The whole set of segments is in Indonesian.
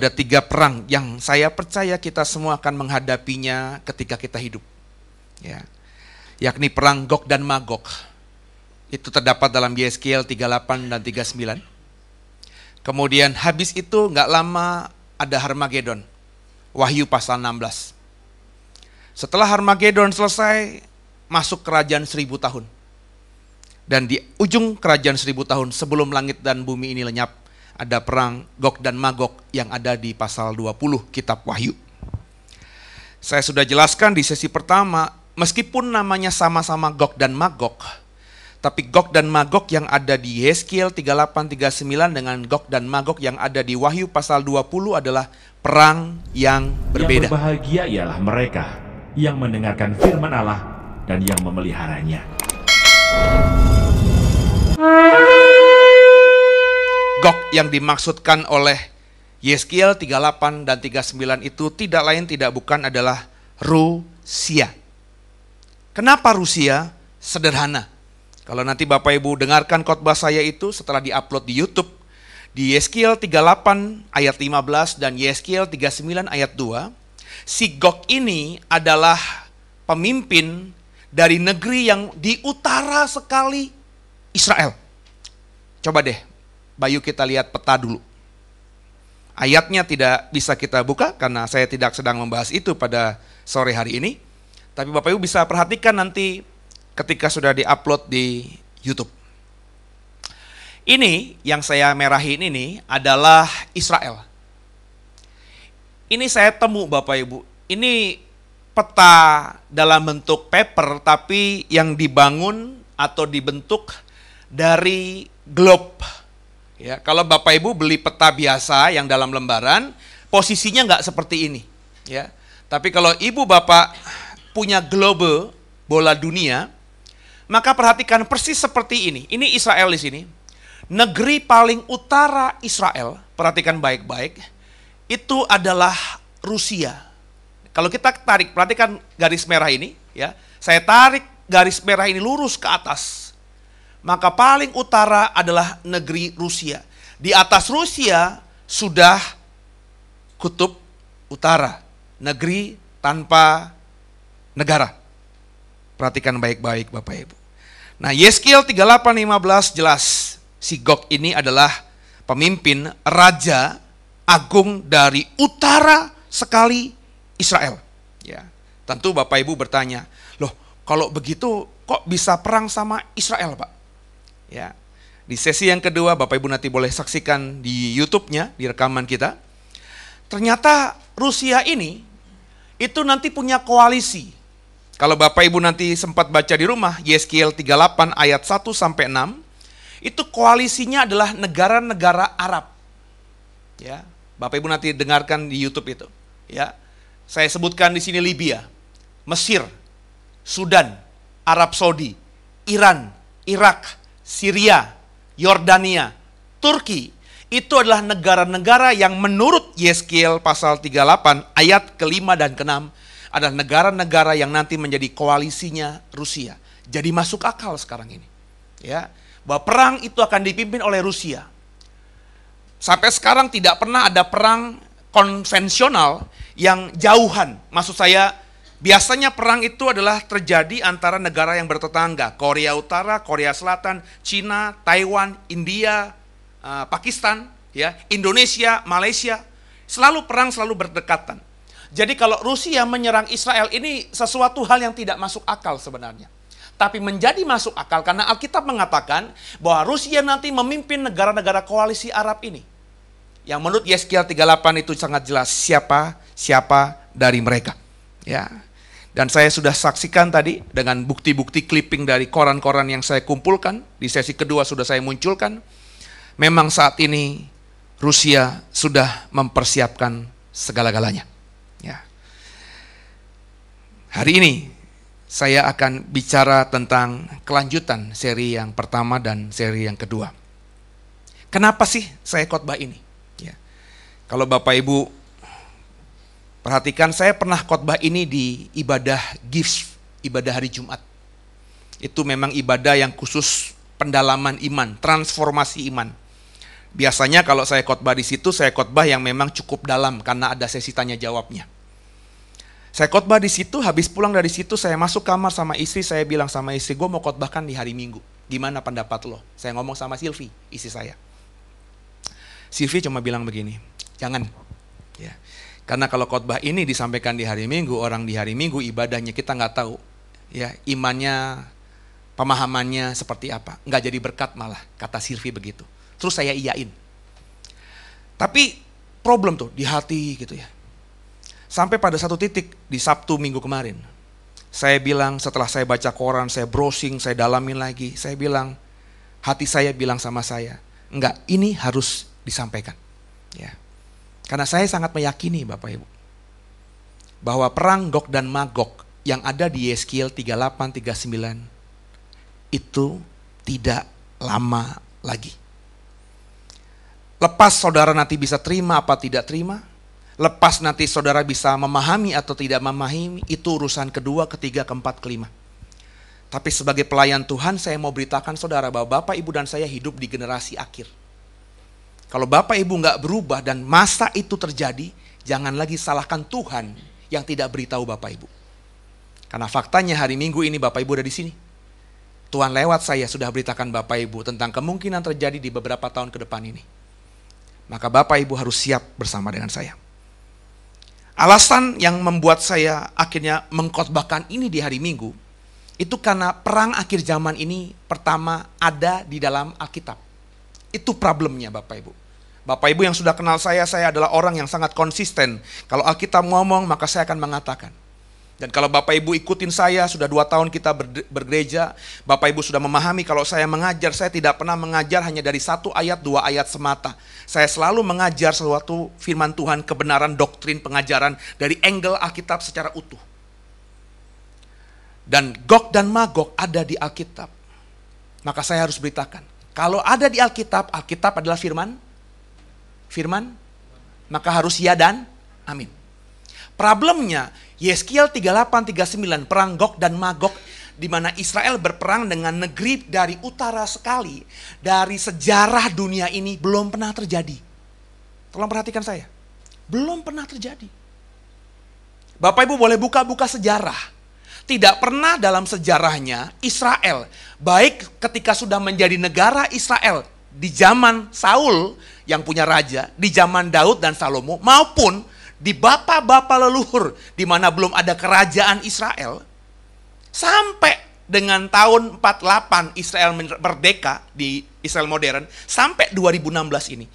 Ada 3 perang yang saya percaya kita semua akan menghadapinya ketika kita hidup. Ya. Yakni perang Gog dan Magog. Itu terdapat dalam Yeskiel 38 dan 39. Kemudian habis itu nggak lama ada Harmagedon. Wahyu pasal 16. Setelah Harmagedon selesai, masuk kerajaan 1000 tahun. Dan di ujung kerajaan 1000 tahun sebelum langit dan bumi ini lenyap, ada perang Gog dan Magog yang ada di pasal 20 kitab Wahyu. Saya sudah jelaskan di sesi pertama, meskipun namanya sama-sama Gog dan Magog, tapi Gog dan Magog yang ada di Yeskiel 38-39 dengan Gog dan Magog yang ada di Wahyu pasal 20 adalah perang yang berbeda. Yang berbahagia ialah mereka yang mendengarkan firman Allah dan yang memeliharanya. Gog yang dimaksudkan oleh Yeskiel 38 dan 39 itu tidak lain tidak bukan adalah Rusia. Kenapa Rusia? Sederhana. Kalau nanti Bapak Ibu dengarkan khotbah saya itu setelah diupload di YouTube, di Yeskiel 38 ayat 15 dan Yeskiel 39 ayat 2, si Gog ini adalah pemimpin dari negeri yang di utara sekali Israel. Coba deh, Bayu kita lihat peta dulu. Ayatnya tidak bisa kita buka karena saya tidak sedang membahas itu pada sore hari ini. Tapi Bapak Ibu bisa perhatikan nanti ketika sudah diupload di YouTube. Ini yang saya merahin ini adalah Israel. Ini saya temu Bapak Ibu. Ini peta dalam bentuk paper tapi yang dibangun atau dibentuk dari globe. Ya, kalau Bapak Ibu beli peta biasa yang dalam lembaran, posisinya nggak seperti ini. Ya, tapi kalau Ibu Bapak punya globe bola dunia, maka perhatikan persis seperti ini. Ini Israel di sini. Negeri paling utara Israel, perhatikan baik-baik, itu adalah Rusia. Kalau kita tarik, perhatikan garis merah ini, ya. Saya tarik garis merah ini lurus ke atas. Maka paling utara adalah negeri Rusia. Di atas Rusia sudah kutub utara, negeri tanpa negara. Perhatikan baik-baik Bapak Ibu. Nah, Yeskiel 38:15 jelas si Gog ini adalah pemimpin raja agung dari utara sekali Israel. Ya, tentu Bapak Ibu bertanya, loh kalau begitu kok bisa perang sama Israel Pak? Ya, di sesi yang kedua Bapak Ibu nanti boleh saksikan di YouTube-nya, di rekaman kita. Ternyata Rusia ini itu nanti punya koalisi. Kalau Bapak Ibu nanti sempat baca di rumah, Yeskiel 38 ayat 1 sampai 6, itu koalisinya adalah negara-negara Arab. Ya, Bapak Ibu nanti dengarkan di YouTube itu. Ya, saya sebutkan di sini Libya, Mesir, Sudan, Arab Saudi, Iran, Irak, Syria, Yordania, Turki. Itu adalah negara-negara yang menurut Yeskiel pasal 38 ayat ke-5 dan ke-6 adalah negara-negara yang nanti menjadi koalisinya Rusia. Jadi masuk akal sekarang ini. Ya, bahwa perang itu akan dipimpin oleh Rusia. Sampai sekarang tidak pernah ada perang konvensional yang jauhan. Maksud saya, biasanya perang itu adalah terjadi antara negara yang bertetangga. Korea Utara, Korea Selatan, Cina, Taiwan, India, Pakistan, ya, Indonesia, Malaysia. Selalu perang, selalu berdekatan. Jadi kalau Rusia menyerang Israel ini sesuatu hal yang tidak masuk akal sebenarnya. Tapi menjadi masuk akal karena Alkitab mengatakan bahwa Rusia nanti memimpin negara-negara koalisi Arab ini. Yang menurut Yeskiel 38 itu sangat jelas siapa dari mereka. Ya. Dan saya sudah saksikan tadi dengan bukti-bukti clipping dari koran-koran yang saya kumpulkan. Di sesi kedua sudah saya munculkan. Memang saat ini Rusia sudah mempersiapkan segala-galanya. Ya. Hari ini saya akan bicara tentang kelanjutan seri yang pertama dan seri yang kedua. Kenapa sih saya khotbah ini? Ya. Kalau Bapak Ibu perhatikan, saya pernah khotbah ini di ibadah GIFS, ibadah hari Jumat. Itu memang ibadah yang khusus pendalaman iman, transformasi iman. Biasanya kalau saya khotbah di situ, saya khotbah yang memang cukup dalam karena ada sesi tanya jawabnya. Saya khotbah di situ, habis pulang dari situ saya masuk kamar sama istri, saya bilang sama istri, gue mau khotbahkan di hari Minggu. Gimana pendapat lo? Saya ngomong sama Silvi, istri saya. Silvi cuma bilang begini, jangan. Ya. Karena kalau khotbah ini disampaikan di hari Minggu, orang di hari Minggu ibadahnya kita nggak tahu. Ya, imannya, pemahamannya seperti apa. Nggak jadi berkat malah, kata Silvi begitu. Terus saya iyain. Tapi problem tuh di hati gitu ya. Sampai pada satu titik di Sabtu minggu kemarin. Saya bilang setelah saya baca koran, saya browsing, saya dalamin lagi. Saya bilang, hati saya bilang sama saya, enggak, ini harus disampaikan. Ya. Karena saya sangat meyakini Bapak Ibu. Bahwa perang Gog dan Magog yang ada di Yeskiel 38-39 itu tidak lama lagi. Lepas saudara nanti bisa terima apa tidak terima, lepas nanti saudara bisa memahami atau tidak memahami, itu urusan kedua, ketiga, keempat, kelima. Tapi sebagai pelayan Tuhan, saya mau beritakan saudara bahwa Bapak, Ibu, dan saya hidup di generasi akhir. Kalau Bapak, Ibu nggak berubah dan masa itu terjadi, jangan lagi salahkan Tuhan yang tidak beritahu Bapak, Ibu. Karena faktanya hari Minggu ini Bapak, Ibu ada di sini. Tuhan lewat saya sudah beritakan Bapak, Ibu tentang kemungkinan terjadi di beberapa tahun ke depan ini. Maka Bapak, Ibu harus siap bersama dengan saya. Alasan yang membuat saya akhirnya mengkhotbahkan ini di hari Minggu, itu karena perang akhir zaman ini pertama ada di dalam Alkitab. Itu problemnya Bapak Ibu. Bapak Ibu yang sudah kenal saya adalah orang yang sangat konsisten. Kalau Alkitab ngomong, maka saya akan mengatakan. Dan kalau Bapak Ibu ikutin saya, sudah 2 tahun kita bergereja, Bapak Ibu sudah memahami kalau saya mengajar, saya tidak pernah mengajar hanya dari 1 ayat, 2 ayat semata. Saya selalu mengajar sesuatu firman Tuhan, kebenaran, doktrin, pengajaran dari angle Alkitab secara utuh. Dan Gog dan Magog ada di Alkitab. Maka saya harus beritakan, kalau ada di Alkitab, Alkitab adalah firman, maka harus ya dan amin. Problemnya, Yeskiel 38-39, perang Gog dan Magog, di mana Israel berperang dengan negeri dari utara sekali, dari sejarah dunia ini belum pernah terjadi. Tolong perhatikan saya, belum pernah terjadi. Bapak Ibu boleh buka-buka sejarah. Tidak pernah dalam sejarahnya Israel, baik ketika sudah menjadi negara Israel di zaman Saul yang punya raja, di zaman Daud dan Salomo, maupun di bapak-bapak leluhur di mana belum ada kerajaan Israel, sampai dengan tahun 48 Israel merdeka di Israel modern, sampai 2016 ini,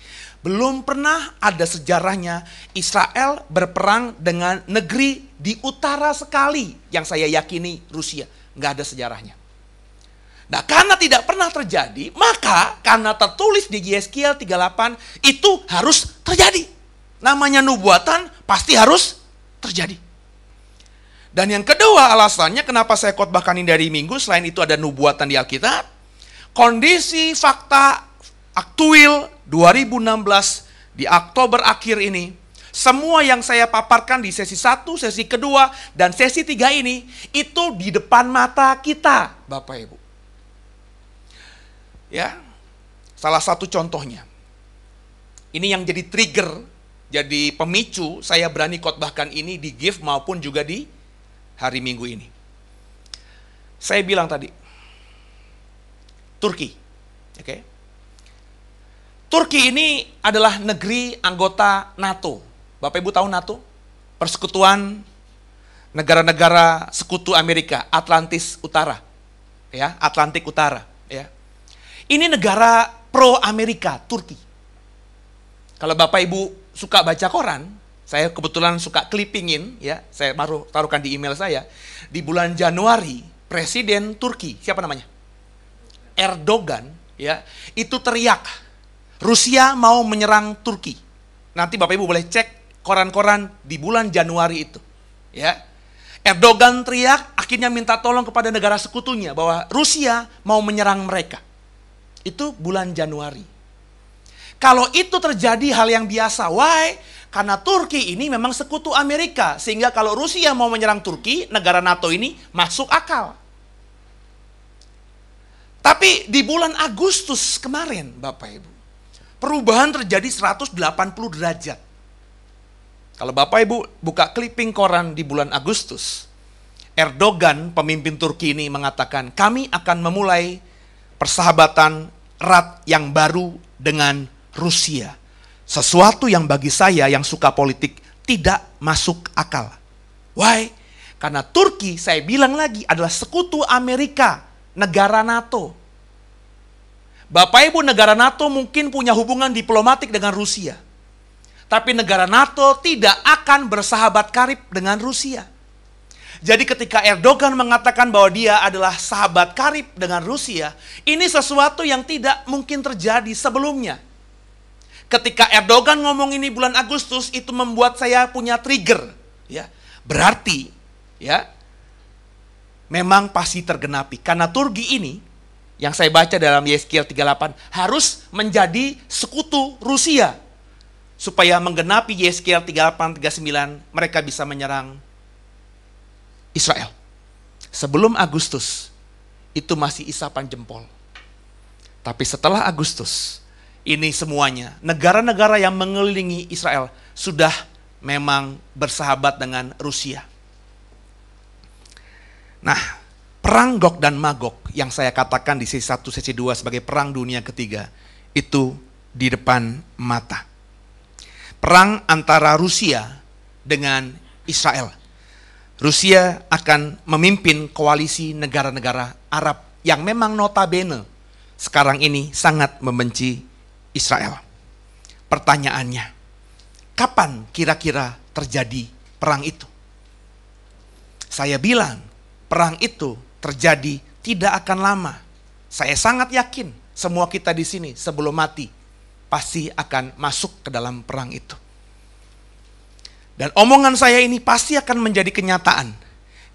belum pernah ada sejarahnya Israel berperang dengan negeri di utara sekali yang saya yakini Rusia. Nggak ada sejarahnya. Nah, karena tidak pernah terjadi, maka karena tertulis di Yeskiel 38 itu harus terjadi. Namanya nubuatan pasti harus terjadi. Dan yang kedua alasannya kenapa saya khotbahkan ini dari Minggu, selain itu ada nubuatan di Alkitab, kondisi fakta aktual 2016 di Oktober akhir ini, semua yang saya paparkan di sesi 1, sesi kedua, dan sesi 3 ini, itu di depan mata kita, Bapak Ibu. Ya, salah satu contohnya, ini yang jadi trigger, jadi pemicu saya berani khotbahkan ini di GIF maupun juga di hari Minggu ini. Saya bilang tadi, Turki, oke? Turki ini adalah negeri anggota NATO. Bapak Ibu tahu NATO? Persekutuan negara-negara sekutu Amerika, Atlantis Utara, ya, Atlantik Utara, ya. Ini negara pro Amerika, Turki. Kalau Bapak Ibu suka baca koran, saya kebetulan suka clippingin, ya, saya baru taruhkan di email saya. Di bulan Januari, Presiden Turki, siapa namanya? Erdogan, ya, itu teriak, Rusia mau menyerang Turki. Nanti Bapak Ibu boleh cek koran-koran di bulan Januari itu, ya. Erdogan teriak, akhirnya minta tolong kepada negara sekutunya bahwa Rusia mau menyerang mereka. Itu bulan Januari. Kalau itu terjadi hal yang biasa, why? Karena Turki ini memang sekutu Amerika, sehingga kalau Rusia mau menyerang Turki, negara NATO ini masuk akal. Tapi di bulan Agustus kemarin, Bapak Ibu, Perubahan terjadi 180 derajat. Kalau Bapak Ibu buka clipping koran di bulan Agustus, Erdogan, pemimpin Turki ini mengatakan, kami akan memulai persahabatan erat yang baru dengan Rusia. Sesuatu yang bagi saya yang suka politik tidak masuk akal. Why? Karena Turki, saya bilang lagi, adalah sekutu Amerika, negara NATO. Bapak Ibu, negara NATO mungkin punya hubungan diplomatik dengan Rusia. Tapi negara NATO tidak akan bersahabat karib dengan Rusia. Jadi ketika Erdogan mengatakan bahwa dia adalah sahabat karib dengan Rusia, ini sesuatu yang tidak mungkin terjadi sebelumnya. Ketika Erdogan ngomong ini bulan Agustus, itu membuat saya punya trigger. Ya, berarti ya memang pasti tergenapi. Karena Turki ini, yang saya baca dalam Yeskiel 38, harus menjadi sekutu Rusia. Supaya menggenapi Yeskiel 38-39, mereka bisa menyerang Israel. Sebelum Agustus, itu masih isapan jempol. Tapi setelah Agustus, ini semuanya, negara-negara yang mengelilingi Israel sudah memang bersahabat dengan Rusia. Nah, perang Gog dan Magog yang saya katakan di sesi 1, sesi 2 sebagai perang dunia ketiga, itu di depan mata. Perang antara Rusia dengan Israel. Rusia akan memimpin koalisi negara-negara Arab yang memang notabene sekarang ini sangat membenci Israel. Pertanyaannya, kapan kira-kira terjadi perang itu? Saya bilang, perang itu terjadi tidak akan lama. Saya sangat yakin semua kita di sini sebelum mati pasti akan masuk ke dalam perang itu. Dan omongan saya ini pasti akan menjadi kenyataan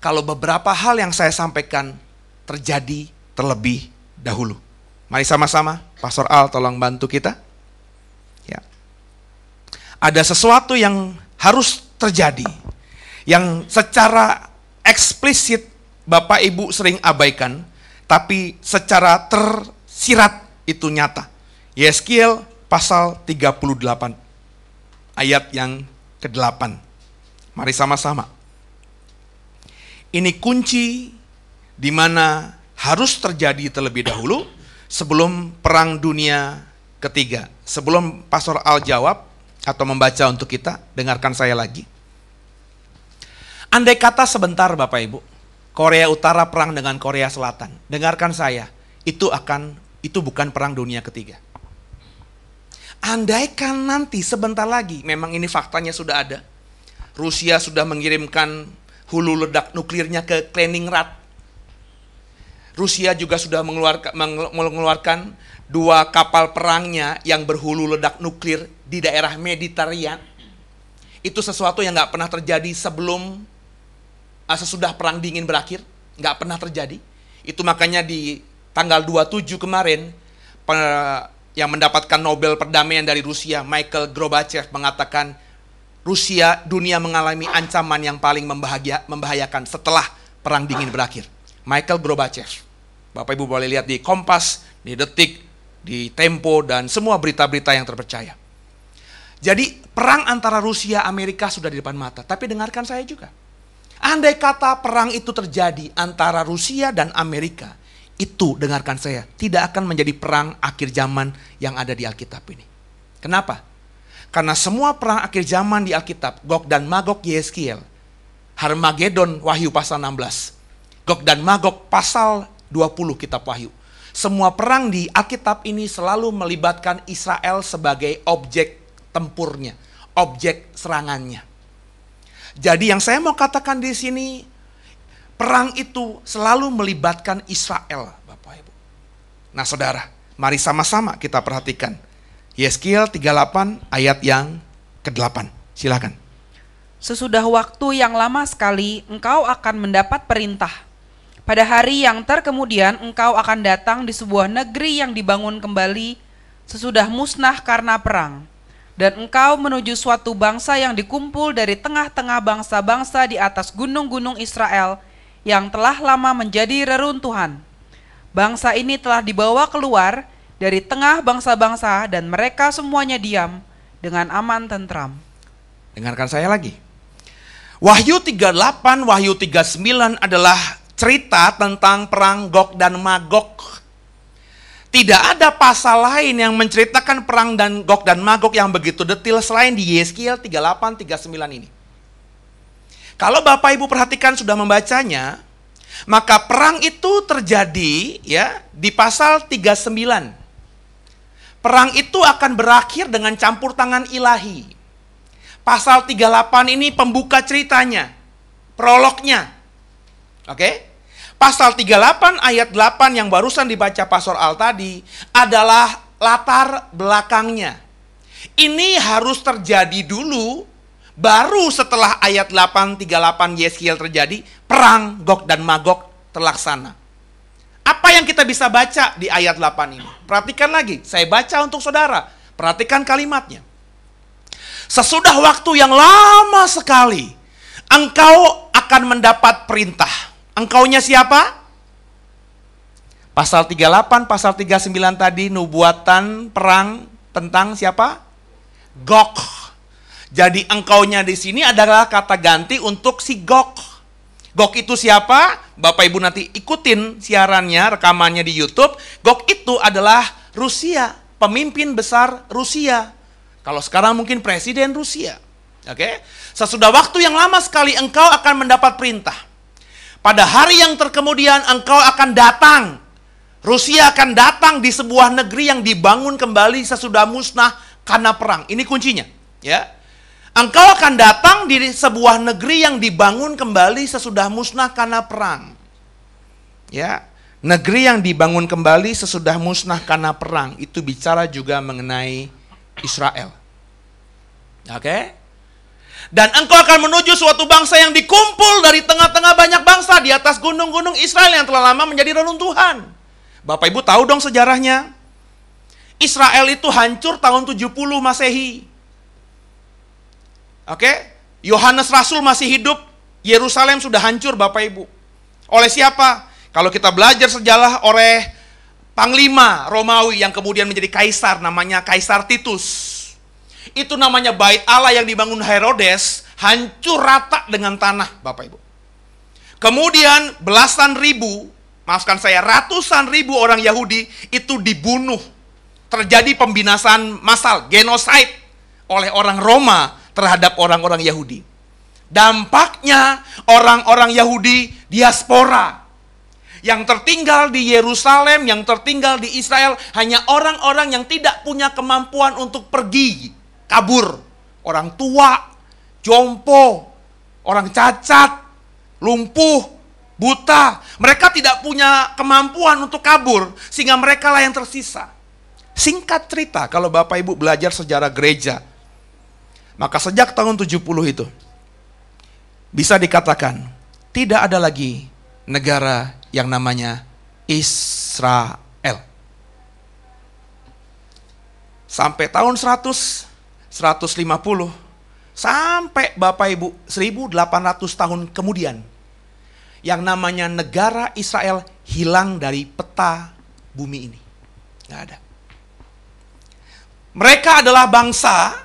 kalau beberapa hal yang saya sampaikan terjadi terlebih dahulu. Mari sama-sama, Pastor Al tolong bantu kita. Ya. Ada sesuatu yang harus terjadi, yang secara eksplisit Bapak Ibu sering abaikan, tapi secara tersirat itu nyata. Yeskiel pasal 38, ayat yang ke-8. Mari sama-sama. Ini kunci di mana harus terjadi terlebih dahulu sebelum perang dunia ketiga. Sebelum Pastor Al jawab atau membaca untuk kita, dengarkan saya lagi. Andai kata sebentar Bapak Ibu, Korea Utara perang dengan Korea Selatan. Dengarkan saya, itu bukan perang dunia ketiga. Andaikan nanti sebentar lagi, memang ini faktanya sudah ada. Rusia sudah mengirimkan hulu ledak nuklirnya ke Kaliningrad. Rusia juga sudah mengeluarkan 2 kapal perangnya yang berhulu ledak nuklir di daerah Mediterania. Itu sesuatu yang nggak pernah terjadi sesudah perang dingin berakhir, nggak pernah terjadi. Itu makanya di tanggal 27 kemarin, yang mendapatkan Nobel Perdamaian dari Rusia, Michael Gorbachev mengatakan dunia mengalami ancaman yang paling membahayakan setelah perang dingin berakhir. Michael Gorbachev. Bapak Ibu boleh lihat di Kompas, di Detik, di Tempo, dan semua berita-berita yang terpercaya. Jadi perang antara Rusia Amerika sudah di depan mata. Tapi dengarkan saya juga. Andai kata perang itu terjadi antara Rusia dan Amerika, itu dengarkan saya, tidak akan menjadi perang akhir zaman yang ada di Alkitab ini. Kenapa? Karena semua perang akhir zaman di Alkitab, Gog dan Magog Yeskiel, Harmagedon Wahyu pasal 16, Gog dan Magog pasal 20 kitab Wahyu. Semua perang di Alkitab ini selalu melibatkan Israel sebagai objek tempurnya, objek serangannya. Jadi yang saya mau katakan di sini, perang itu selalu melibatkan Israel, Bapak Ibu. Nah saudara, mari sama-sama kita perhatikan. Yeskiel 38 ayat yang ke-8. Silakan. Sesudah waktu yang lama sekali, engkau akan mendapat perintah. Pada hari yang terkemudian, engkau akan datang di sebuah negeri yang dibangun kembali sesudah musnah karena perang. Dan engkau menuju suatu bangsa yang dikumpul dari tengah-tengah bangsa-bangsa di atas gunung-gunung Israel yang telah lama menjadi reruntuhan. Bangsa ini telah dibawa keluar dari tengah bangsa-bangsa, dan mereka semuanya diam dengan aman tentram. Dengarkan saya lagi. Wahyu 38, Wahyu 39 adalah cerita tentang perang Gog dan Magog. Tidak ada pasal lain yang menceritakan perang dan Gog dan Magog yang begitu detail selain di Yeskiel 38, 39 ini. Kalau Bapak Ibu perhatikan sudah membacanya, maka perang itu terjadi ya di pasal 39. Perang itu akan berakhir dengan campur tangan ilahi. Pasal 38 ini pembuka ceritanya, prolognya. Oke? Pasal 38 ayat 8 yang barusan dibaca Pastor Al tadi adalah latar belakangnya. Ini harus terjadi dulu, baru setelah ayat 838 Yeskiel terjadi, perang Gog dan Magog terlaksana. Apa yang kita bisa baca di ayat 8 ini? Perhatikan lagi, saya baca untuk saudara. Perhatikan kalimatnya. Sesudah waktu yang lama sekali, engkau akan mendapat perintah. Engkaunya siapa? Pasal 38, pasal 39 tadi, nubuatan perang tentang siapa? Gog. Jadi engkaunya di sini adalah kata ganti untuk si Gog. Gog itu siapa? Bapak Ibu nanti ikutin siarannya, rekamannya di YouTube. Gog itu adalah Rusia, pemimpin besar Rusia. Kalau sekarang mungkin presiden Rusia. Oke? Sesudah waktu yang lama sekali engkau akan mendapat perintah. Pada hari yang terkemudian engkau akan datang. Rusia akan datang di sebuah negeri yang dibangun kembali sesudah musnah karena perang. Ini kuncinya, ya. Engkau akan datang di sebuah negeri yang dibangun kembali sesudah musnah karena perang. Ya, negeri yang dibangun kembali sesudah musnah karena perang. Itu bicara juga mengenai Israel. Oke? Dan engkau akan menuju suatu bangsa yang dikumpul dari tengah-tengah banyak bangsa di atas gunung-gunung Israel yang telah lama menjadi reruntuhan. Bapak Ibu tahu dong sejarahnya. Israel itu hancur tahun 70 Masehi. Oke, Yohanes Rasul masih hidup, Yerusalem sudah hancur Bapak Ibu. Oleh siapa? Kalau kita belajar sejarah, oleh panglima Romawi yang kemudian menjadi kaisar, namanya Kaisar Titus. Itu namanya bait Allah yang dibangun Herodes, hancur rata dengan tanah Bapak Ibu. Kemudian belasan ribu, maafkan saya, ratusan ribu orang Yahudi itu dibunuh. Terjadi pembinasaan massal, genosid oleh orang Roma terhadap orang-orang Yahudi. Dampaknya orang-orang Yahudi diaspora. Yang tertinggal di Yerusalem, yang tertinggal di Israel, hanya orang-orang yang tidak punya kemampuan untuk pergi, kabur. Orang tua, jompo, orang cacat, lumpuh, buta. Mereka tidak punya kemampuan untuk kabur, sehingga mereka lah yang tersisa. Singkat cerita, kalau Bapak Ibu belajar sejarah gereja, maka sejak tahun 70 itu, bisa dikatakan, tidak ada lagi negara yang namanya Israel. Sampai tahun 100, 150, sampai Bapak Ibu 1800 tahun kemudian, yang namanya negara Israel hilang dari peta bumi ini. Nggak ada. Mereka adalah bangsa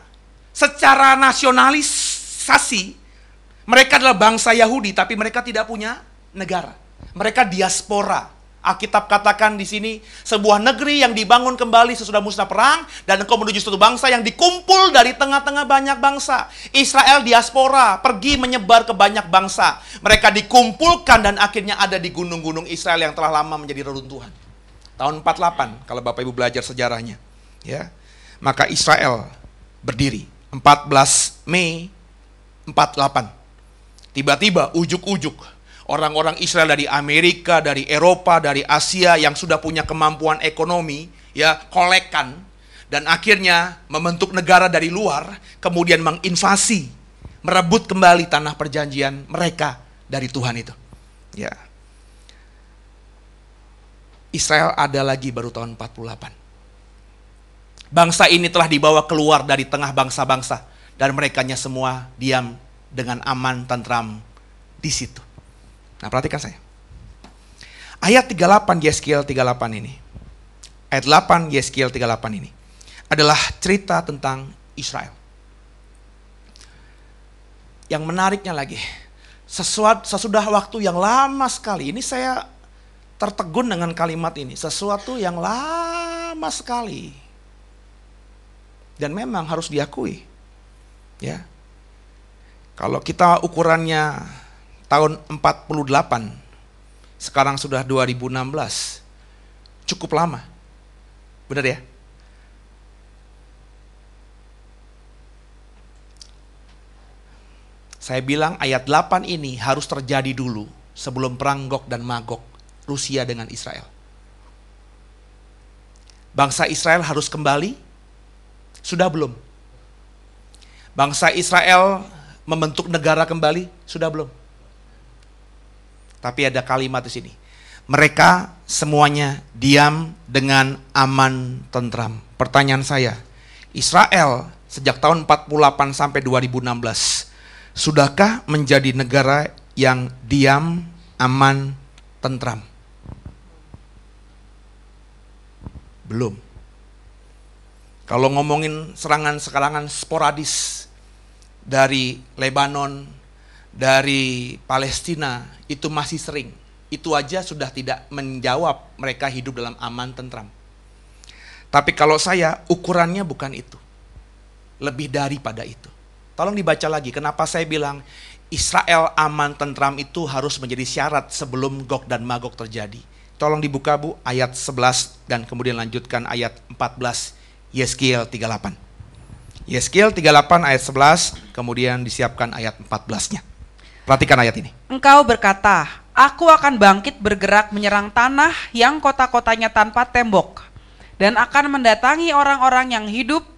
secara nasionalisasi, mereka adalah bangsa Yahudi, tapi mereka tidak punya negara. Mereka diaspora. Alkitab katakan di sini, sebuah negeri yang dibangun kembali sesudah musnah perang, dan engkau menuju suatu bangsa yang dikumpul dari tengah-tengah banyak bangsa. Israel diaspora, pergi menyebar ke banyak bangsa. Mereka dikumpulkan dan akhirnya ada di gunung-gunung Israel yang telah lama menjadi reruntuhan. Tahun 48, kalau Bapak Ibu belajar sejarahnya. Ya, maka Israel berdiri. 14 Mei 48. Tiba-tiba ujuk-ujuk orang-orang Israel dari Amerika, dari Eropa, dari Asia yang sudah punya kemampuan ekonomi, ya, kolekkan, dan akhirnya membentuk negara dari luar, kemudian menginvasi, merebut kembali tanah perjanjian mereka dari Tuhan itu. Ya. Israel ada lagi baru tahun 48. Bangsa ini telah dibawa keluar dari tengah bangsa-bangsa, dan merekanya semua diam dengan aman, tentram di situ. Nah, perhatikan saya. Ayat 38 Yeskiel 38 ini. ayat 8, Yeskiel 38 ini adalah cerita tentang Israel. Yang menariknya lagi, sesudah waktu yang lama sekali, ini saya tertegun dengan kalimat ini, sesuatu yang lama sekali. Dan memang harus diakui, ya. Kalau kita ukurannya tahun 48, sekarang sudah 2016, cukup lama. Benar ya? Saya bilang ayat 8 ini harus terjadi dulu sebelum perang Gog dan Magog Rusia dengan Israel. Bangsa Israel harus kembali? Sudah belum? Bangsa Israel membentuk negara kembali? Sudah belum? Tapi ada kalimat di sini. Mereka semuanya diam dengan aman tentram. Pertanyaan saya, Israel sejak tahun 48 sampai 2016 sudahkah menjadi negara yang diam, aman, tentram? Belum. Kalau ngomongin serangan-serangan sporadis dari Lebanon, dari Palestina, itu masih sering. Itu aja sudah tidak menjawab mereka hidup dalam aman, tentram. Tapi kalau saya, ukurannya bukan itu. Lebih daripada itu. Tolong dibaca lagi, kenapa saya bilang Israel aman tentram itu harus menjadi syarat sebelum Gog dan Magog terjadi. Tolong dibuka Bu, ayat 11 dan kemudian lanjutkan ayat 14, Yeskiel 38. Yeskiel 38 ayat 11, kemudian disiapkan ayat 14-nya. Perhatikan ayat ini. Engkau berkata, aku akan bangkit bergerak menyerang tanah yang kota-kotanya tanpa tembok, dan akan mendatangi orang-orang yang hidup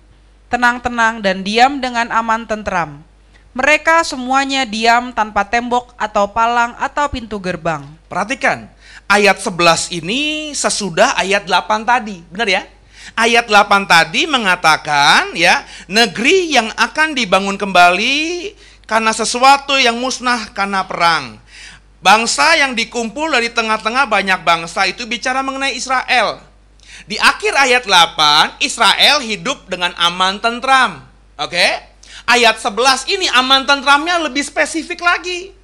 tenang-tenang dan diam dengan aman tentram. Mereka semuanya diam tanpa tembok atau palang atau pintu gerbang. Perhatikan, ayat 11 ini sesudah ayat 8 tadi, benar ya? Ayat 8 tadi mengatakan ya, negeri yang akan dibangun kembali karena sesuatu yang musnah karena perang. Bangsa yang dikumpul dari tengah-tengah banyak bangsa, itu bicara mengenai Israel. Di akhir ayat 8, Israel hidup dengan aman tentram. Oke? Ayat 11 ini aman tentramnya lebih spesifik lagi.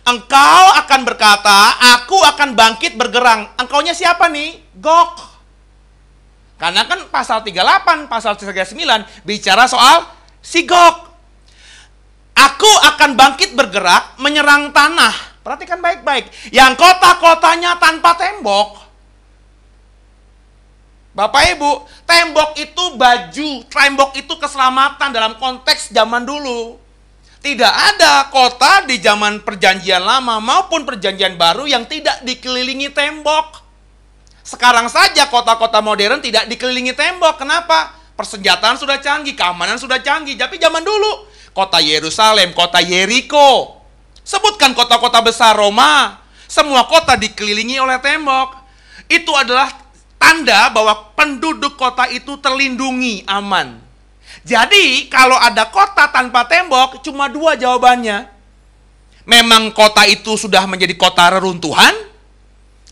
Engkau akan berkata, aku akan bangkit bergerang. Engkaunya siapa nih? Gog. Karena kan pasal 38, pasal 39 bicara soal si Gog. Aku akan bangkit bergerak menyerang tanah. Perhatikan baik-baik. Yang kota-kotanya tanpa tembok. Bapak Ibu, tembok itu baju, tembok itu keselamatan dalam konteks zaman dulu. Tidak ada kota di zaman perjanjian lama maupun perjanjian baru yang tidak dikelilingi tembok. Sekarang saja kota-kota modern tidak dikelilingi tembok. Kenapa? Persenjataan sudah canggih, keamanan sudah canggih. Tapi zaman dulu, kota Yerusalem, kota Yeriko, sebutkan kota-kota besar Roma, semua kota dikelilingi oleh tembok. Itu adalah tanda bahwa penduduk kota itu terlindungi, aman. Jadi kalau ada kota tanpa tembok, cuma dua jawabannya. Memang kota itu sudah menjadi kota reruntuhan,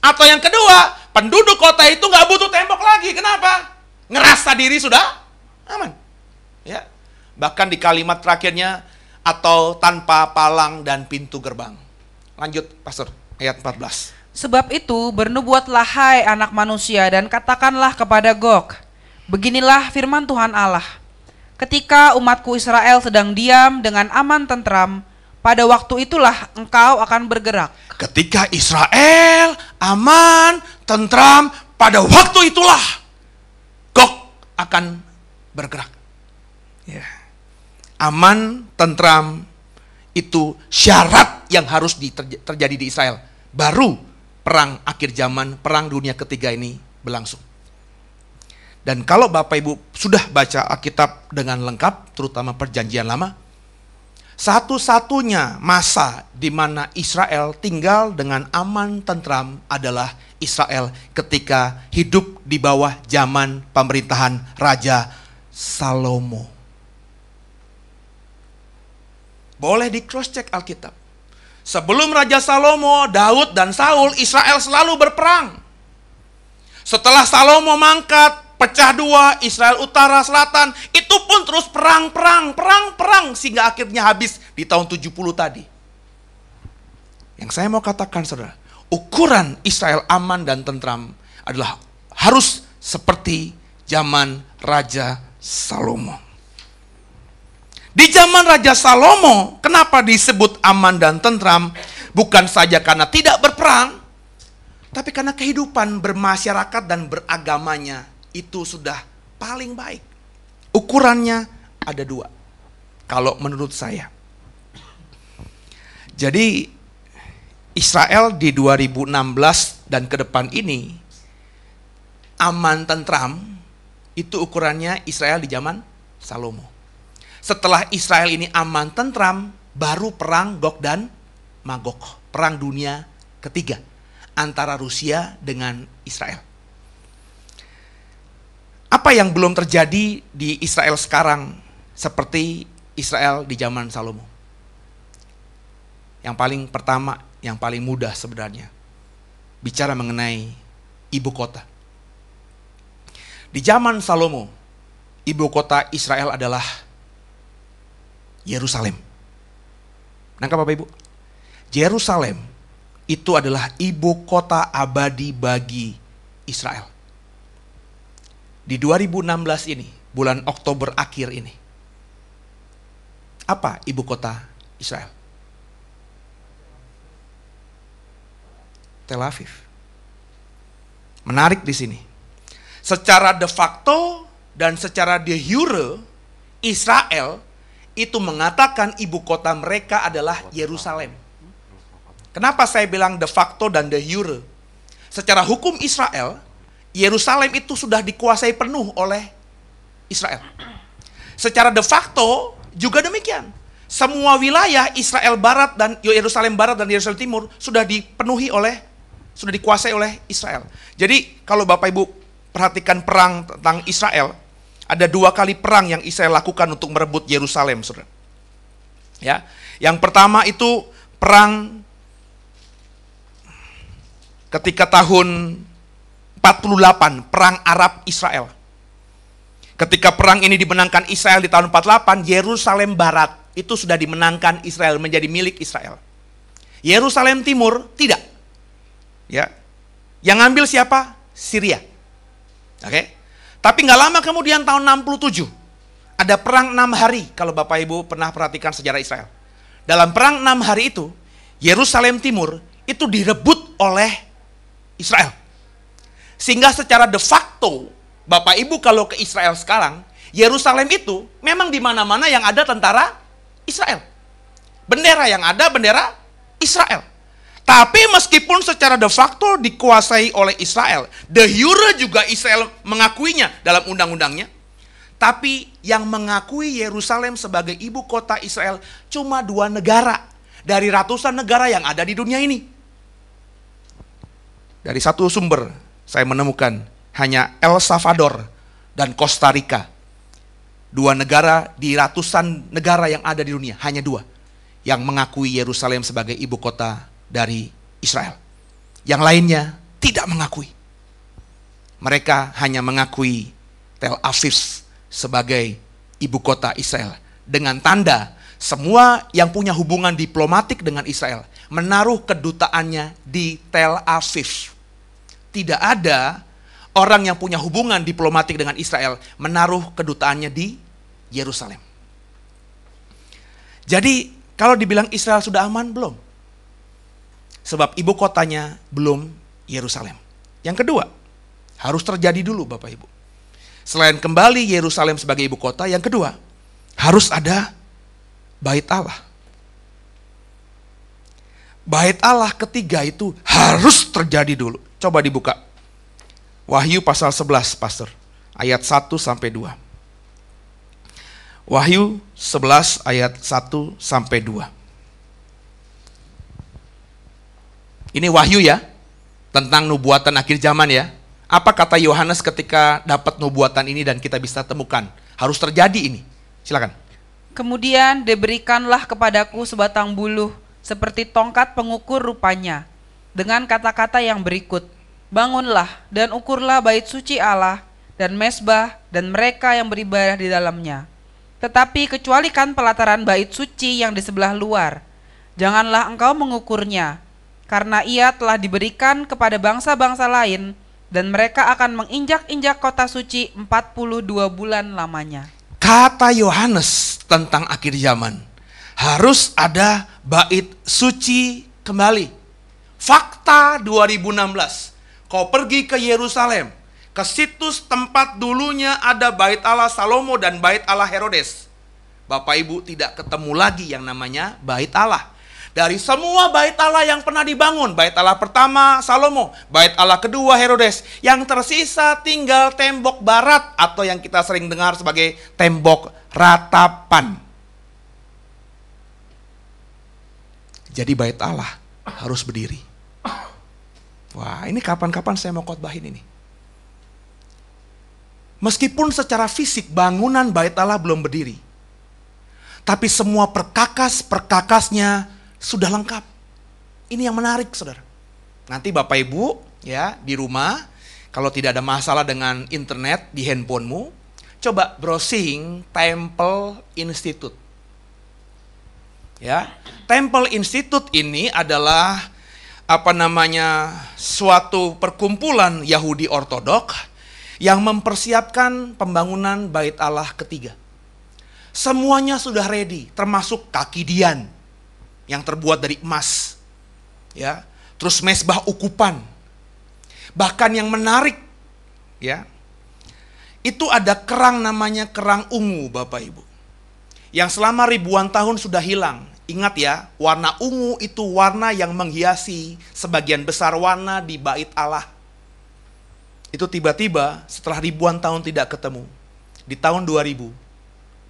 atau yang kedua, penduduk kota itu nggak butuh tembok lagi. Kenapa? Ngerasa diri sudah aman. Ya. Bahkan di kalimat terakhirnya, atau tanpa palang dan pintu gerbang. Lanjut, Pastor, ayat 14. Sebab itu bernubuatlah hai anak manusia dan katakanlah kepada Gog, beginilah firman Tuhan Allah. Ketika umatku Israel sedang diam dengan aman tentram, pada waktu itulah engkau akan bergerak. Ketika Israel aman, tentram, pada waktu itulah Gog akan bergerak. Ya. Aman, tentram itu syarat yang harus terjadi di Israel. Baru perang akhir zaman, perang dunia ketiga ini berlangsung. Dan kalau Bapak Ibu sudah baca Alkitab dengan lengkap, terutama perjanjian lama, satu-satunya masa di mana Israel tinggal dengan aman tentram adalah Israel ketika hidup di bawah zaman pemerintahan Raja Salomo. Boleh di cross check Alkitab. Sebelum Raja Salomo, Daud dan Saul, Israel selalu berperang. Setelah Salomo mangkat, pecah dua, Israel utara, selatan, itu pun terus perang, sehingga akhirnya habis di tahun 70 tadi. Yang saya mau katakan, saudara, ukuran Israel aman dan tentram adalah harus seperti zaman Raja Salomo. Di zaman Raja Salomo, kenapa disebut aman dan tentram? Bukan saja karena tidak berperang, tapi karena kehidupan bermasyarakat dan beragamanya itu sudah paling baik. Ukurannya ada dua, kalau menurut saya. Jadi Israel di 2016 dan ke depan ini aman tentram, itu ukurannya Israel di zaman Salomo. Setelah Israel ini aman tentram, baru perang Gog dan Magog, perang dunia ketiga antara Rusia dengan Israel. Apa yang belum terjadi di Israel sekarang seperti Israel di zaman Salomo? Yang paling pertama, yang paling mudah sebenarnya, bicara mengenai ibu kota. Di zaman Salomo, ibu kota Israel adalah Yerusalem. Nangkap Bapak Ibu? Yerusalem itu adalah ibu kota abadi bagi Israel. Di 2016 ini, bulan Oktober akhir ini, apa ibu kota Israel? Tel Aviv. Menarik di sini. Secara de facto dan secara de jure, Israel itu mengatakan ibu kota mereka adalah Yerusalem. Kenapa saya bilang de facto dan de jure? Secara hukum Israel, Yerusalem itu sudah dikuasai penuh oleh Israel. Secara de facto juga demikian. Semua wilayah Israel Barat dan Yerusalem Barat dan Yerusalem Timur sudah dikuasai oleh Israel. Jadi kalau Bapak Ibu perhatikan perang tentang Israel, ada 2 kali perang yang Israel lakukan untuk merebut Yerusalem, saudara. Ya, yang pertama itu perang ketika tahun 48, perang Arab Israel. Ketika perang ini dimenangkan Israel di tahun 48, Yerusalem Barat itu sudah dimenangkan Israel, menjadi milik Israel. Yerusalem Timur tidak. Ya, yang ngambil siapa? Syria. Oke. Tapi nggak lama kemudian tahun 67 ada perang 6 hari. Kalau Bapak Ibu pernah perhatikan sejarah Israel, dalam perang 6 hari itu Yerusalem Timur itu direbut oleh Israel. Sehingga secara de facto Bapak Ibu kalau ke Israel sekarang, Yerusalem itu memang di mana-mana yang ada tentara Israel. Bendera yang ada bendera Israel. Tapi meskipun secara de facto dikuasai oleh Israel, de jure juga Israel mengakuinya dalam undang-undangnya. Tapi yang mengakui Yerusalem sebagai ibu kota Israel cuma 2 negara dari ratusan negara yang ada di dunia ini. Dari satu sumber saya menemukan hanya El Salvador dan Costa Rica. 2 negara di ratusan negara yang ada di dunia, hanya 2 yang mengakui Yerusalem sebagai ibu kota dari Israel. Yang lainnya tidak mengakui. Mereka hanya mengakui Tel Aviv sebagai ibu kota Israel. Dengan tanda semua yang punya hubungan diplomatik dengan Israel menaruh kedutaannya di Tel Aviv. Tidak ada orang yang punya hubungan diplomatik dengan Israel menaruh kedutaannya di Yerusalem. Jadi kalau dibilang Israel sudah aman, belum. Sebab ibu kotanya belum Yerusalem. Yang kedua, harus terjadi dulu Bapak Ibu. Selain kembali Yerusalem sebagai ibu kota, yang kedua, harus ada Bait Allah. Bait Allah ketiga itu harus terjadi dulu. Coba dibuka. Wahyu pasal 11, Pastor. Ayat 1 sampai 2. Wahyu 11 ayat 1 sampai 2. Ini wahyu ya, tentang nubuatan akhir zaman ya. Apa kata Yohanes ketika dapat nubuatan ini dan kita bisa temukan? Harus terjadi ini. Silakan. Kemudian diberikanlah kepadaku sebatang buluh, seperti tongkat pengukur rupanya, dengan kata-kata yang berikut. Bangunlah dan ukurlah bait suci Allah dan mezbah dan mereka yang beribadah di dalamnya. Tetapi kecualikan pelataran bait suci yang di sebelah luar. Janganlah engkau mengukurnya, karena ia telah diberikan kepada bangsa-bangsa lain, dan mereka akan menginjak-injak kota suci 42 bulan lamanya. Kata Yohanes tentang akhir zaman, harus ada bait suci kembali. Fakta 2016. Kau pergi ke Yerusalem, ke situs tempat dulunya ada bait Allah Salomo dan bait Allah Herodes. Bapak Ibu, tidak ketemu lagi yang namanya bait Allah. Dari semua bait Allah yang pernah dibangun, bait Allah pertama Salomo, bait Allah kedua Herodes, yang tersisa tinggal tembok barat atau yang kita sering dengar sebagai tembok ratapan. Jadi bait Allah harus berdiri. Wah, ini kapan-kapan saya mau khotbahin ini. Meskipun secara fisik bangunan bait Allah belum berdiri, tapi semua perkakas-perkakasnya sudah lengkap. Ini yang menarik, saudara. Nanti Bapak Ibu ya di rumah, kalau tidak ada masalah dengan internet di handphonemu, coba browsing Temple Institute. Ya, Temple Institute ini adalah suatu perkumpulan Yahudi Ortodok yang mempersiapkan pembangunan bait Allah ketiga. Semuanya sudah ready, termasuk kaki dian yang terbuat dari emas. Ya, terus mezbah ukupan. Bahkan yang menarik ya, itu ada kerang namanya kerang ungu, Bapak Ibu. Yang selama ribuan tahun sudah hilang. Ingat ya, warna ungu itu warna yang menghiasi sebagian besar warna di bait Allah. Itu tiba-tiba setelah ribuan tahun tidak ketemu, di tahun 2000,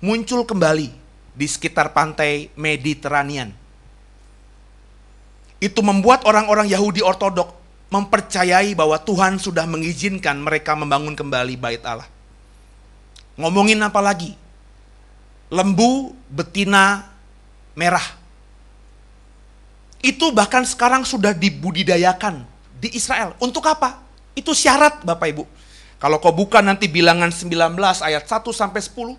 muncul kembali di sekitar pantai Mediterranean. Itu membuat orang-orang Yahudi Ortodok mempercayai bahwa Tuhan sudah mengizinkan mereka membangun kembali bait Allah. Ngomongin apa lagi? Lembu betina merah. Itu bahkan sekarang sudah dibudidayakan di Israel. Untuk apa? Itu syarat, Bapak Ibu. Kalau kau buka nanti Bilangan 19 ayat 1 sampai 10.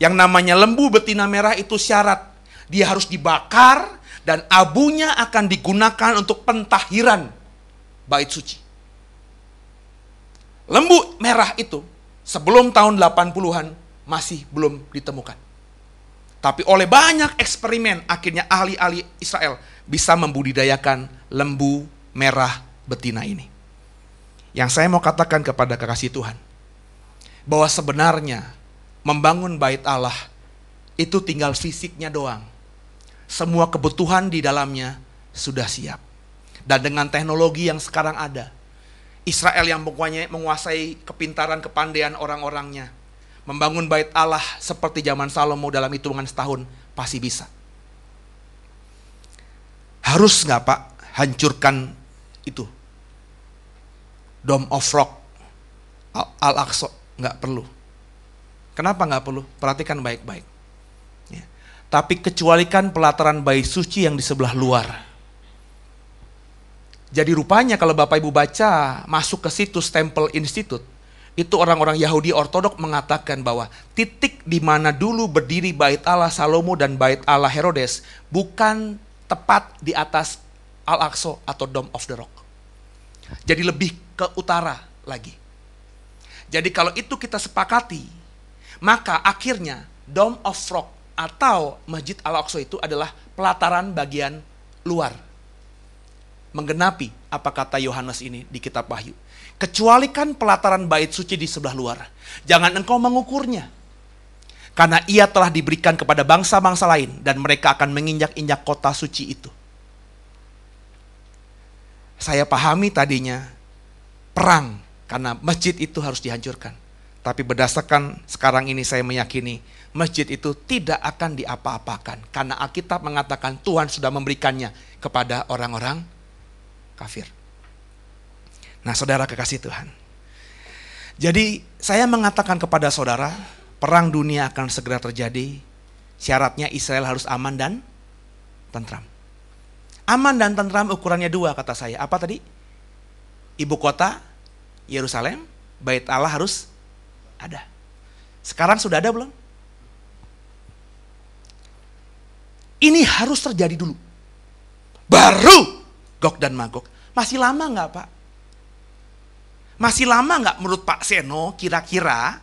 Yang namanya lembu betina merah itu syarat. Dia harus dibakar dan abunya akan digunakan untuk pentahiran bait suci. Lembu merah itu sebelum tahun 80-an masih belum ditemukan. Tapi oleh banyak eksperimen, akhirnya ahli-ahli Israel bisa membudidayakan lembu merah betina ini. Yang saya mau katakan kepada kekasih Tuhan, bahwa sebenarnya membangun bait Allah itu tinggal fisiknya doang. Semua kebutuhan di dalamnya sudah siap. Dan dengan teknologi yang sekarang ada, Israel yang menguasai kepintaran, kepandaian orang-orangnya, membangun bait Allah seperti zaman Salomo dalam hitungan setahun pasti bisa. Harus nggak Pak hancurkan itu Dome of Rock, Al-Aqsa? Nggak perlu. Kenapa nggak perlu? Perhatikan baik-baik. Ya. Tapi kecualikan pelataran bait suci yang di sebelah luar. Jadi rupanya kalau Bapak Ibu baca masuk ke situs Temple Institute, itu orang-orang Yahudi Ortodok mengatakan bahwa titik di mana dulu berdiri bait Allah Salomo dan bait Allah Herodes bukan tepat di atas Al-Aqsa atau Dome of the Rock. Jadi lebih ke utara lagi. Jadi kalau itu kita sepakati, maka akhirnya Dome of Rock atau Masjid Al-Aqsa itu adalah pelataran bagian luar. Menggenapi apa kata Yohanes ini di kitab Wahyu. Kecualikan pelataran bait suci di sebelah luar. Jangan engkau mengukurnya. Karena ia telah diberikan kepada bangsa-bangsa lain dan mereka akan menginjak-injak kota suci itu. Saya pahami tadinya perang karena masjid itu harus dihancurkan. Tapi berdasarkan sekarang ini saya meyakini masjid itu tidak akan diapa-apakan. Karena Alkitab mengatakan Tuhan sudah memberikannya kepada orang-orang kafir. Nah, saudara kekasih Tuhan. Jadi saya mengatakan kepada saudara, perang dunia akan segera terjadi. Syaratnya Israel harus aman dan tentram. Aman dan tentram ukurannya dua kata saya. Apa tadi? ibu kota Yerusalem, bait Allah harus ada. Sekarang sudah ada belum? Ini harus terjadi dulu. Baru Gog dan Magog. Masih lama nggak, Pak? Masih lama nggak menurut Pak Seno kira-kira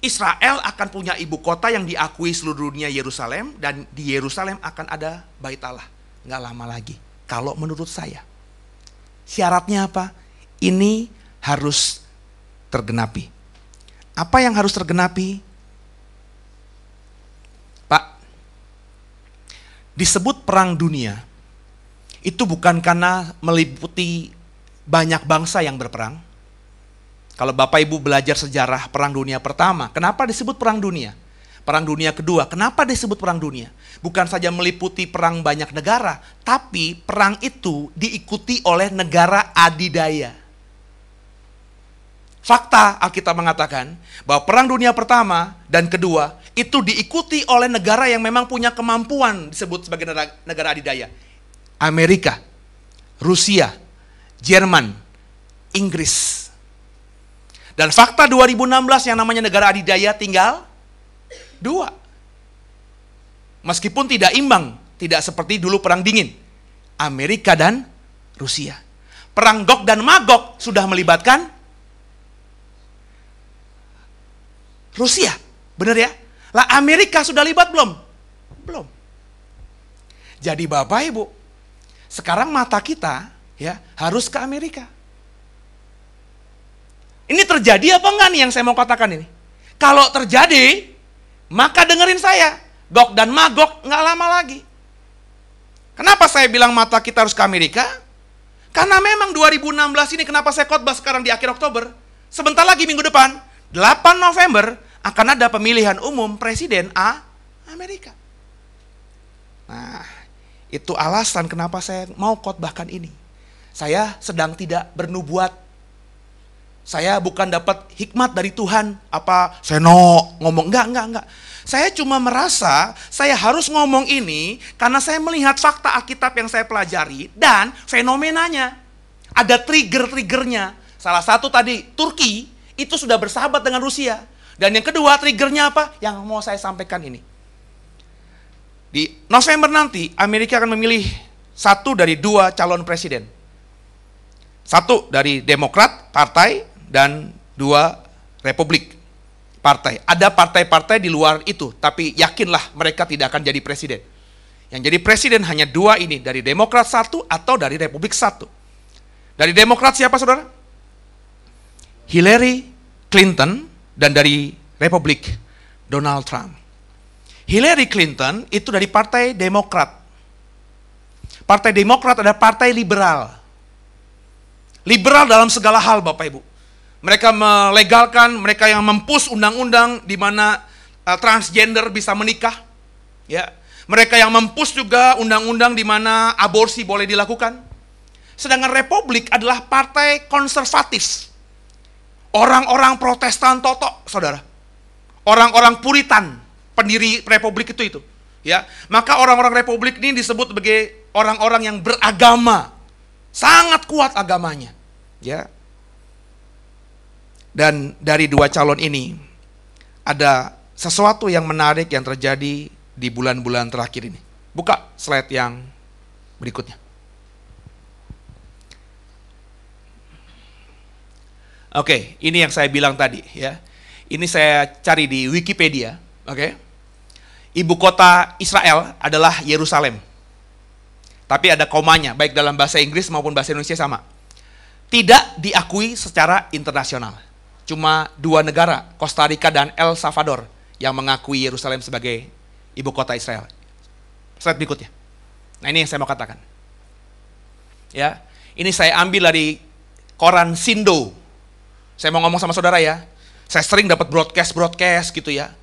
Israel akan punya ibu kota yang diakui seluruh dunia, Yerusalem, dan di Yerusalem akan ada bait Allah? Nggak lama lagi. Kalau menurut saya. Syaratnya apa? Ini harus tergenapi. Apa yang harus tergenapi? Pak, disebut perang dunia, itu bukan karena meliputi banyak bangsa yang berperang. Kalau Bapak Ibu belajar sejarah perang dunia pertama, kenapa disebut perang dunia? Perang dunia kedua, kenapa disebut perang dunia? Bukan saja meliputi perang banyak negara, tapi perang itu diikuti oleh negara adidaya. Fakta Alkitab mengatakan bahwa perang dunia pertama dan kedua itu diikuti oleh negara yang memang punya kemampuan disebut sebagai negara adidaya. Amerika, Rusia, Jerman, Inggris. Dan fakta 2016 yang namanya negara adidaya tinggal 2. Meskipun tidak imbang, tidak seperti dulu perang dingin. Amerika dan Rusia. Perang Gog dan Magog sudah melibatkan Rusia. Benar ya? Lah Amerika sudah libat belum? Belum. Jadi Bapak Ibu, sekarang mata kita ya harus ke Amerika. Ini terjadi apa enggak nih yang saya mau katakan ini? Kalau terjadi, maka dengerin saya. Gog dan Magog enggak lama lagi. Kenapa saya bilang mata kita harus ke Amerika? Karena memang 2016 ini, kenapa saya khotbah sekarang di akhir Oktober? Sebentar lagi minggu depan, 8 November, akan ada pemilihan umum presiden Amerika. Nah, itu alasan kenapa saya mau khotbahkan ini. Saya sedang tidak bernubuat. Saya bukan dapat hikmat dari Tuhan, apa Seno ngomong, enggak. Saya cuma merasa saya harus ngomong ini karena saya melihat fakta Alkitab yang saya pelajari dan fenomenanya. Ada trigger-triggernya. Salah satu tadi, Turki itu sudah bersahabat dengan Rusia. Dan yang kedua, triggernya apa? Yang mau saya sampaikan ini. Di November nanti, Amerika akan memilih 1 dari 2 calon presiden. 1 dari Demokrat, partai, dan 2 Republik, partai. Ada partai-partai di luar itu, tapi yakinlah mereka tidak akan jadi presiden. Yang jadi presiden hanya 2 ini, dari Demokrat 1 atau dari Republik 1. Dari Demokrat siapa saudara? Hillary Clinton, dan dari Republik Donald Trump. Hillary Clinton itu dari Partai Demokrat. Partai Demokrat adalah partai liberal. Liberal dalam segala hal Bapak Ibu. Mereka melegalkan, mereka yang mempush undang-undang di mana transgender bisa menikah. Ya. Mereka yang mempush juga undang-undang di mana aborsi boleh dilakukan. Sedangkan Republik adalah partai konservatif. Orang-orang Protestan totok, saudara. Orang-orang Puritan, pendiri Republik itu. Ya, maka orang-orang Republik ini disebut sebagai orang-orang yang beragama. Sangat kuat agamanya. Ya. Dan dari 2 calon ini ada sesuatu yang menarik yang terjadi di bulan-bulan terakhir ini. Buka slide yang berikutnya. Oke, ini yang saya bilang tadi ya. Ini saya cari di Wikipedia, oke. Ibu kota Israel adalah Yerusalem. Tapi ada komanya, baik dalam bahasa Inggris maupun bahasa Indonesia sama. Tidak diakui secara internasional. Cuma 2 negara, Costa Rica dan El Salvador, yang mengakui Yerusalem sebagai ibu kota Israel. Slide berikutnya. Nah ini yang saya mau katakan. Ya, ini saya ambil dari koran Sindo. Saya mau ngomong sama saudara ya. Saya sering dapat broadcast gitu ya.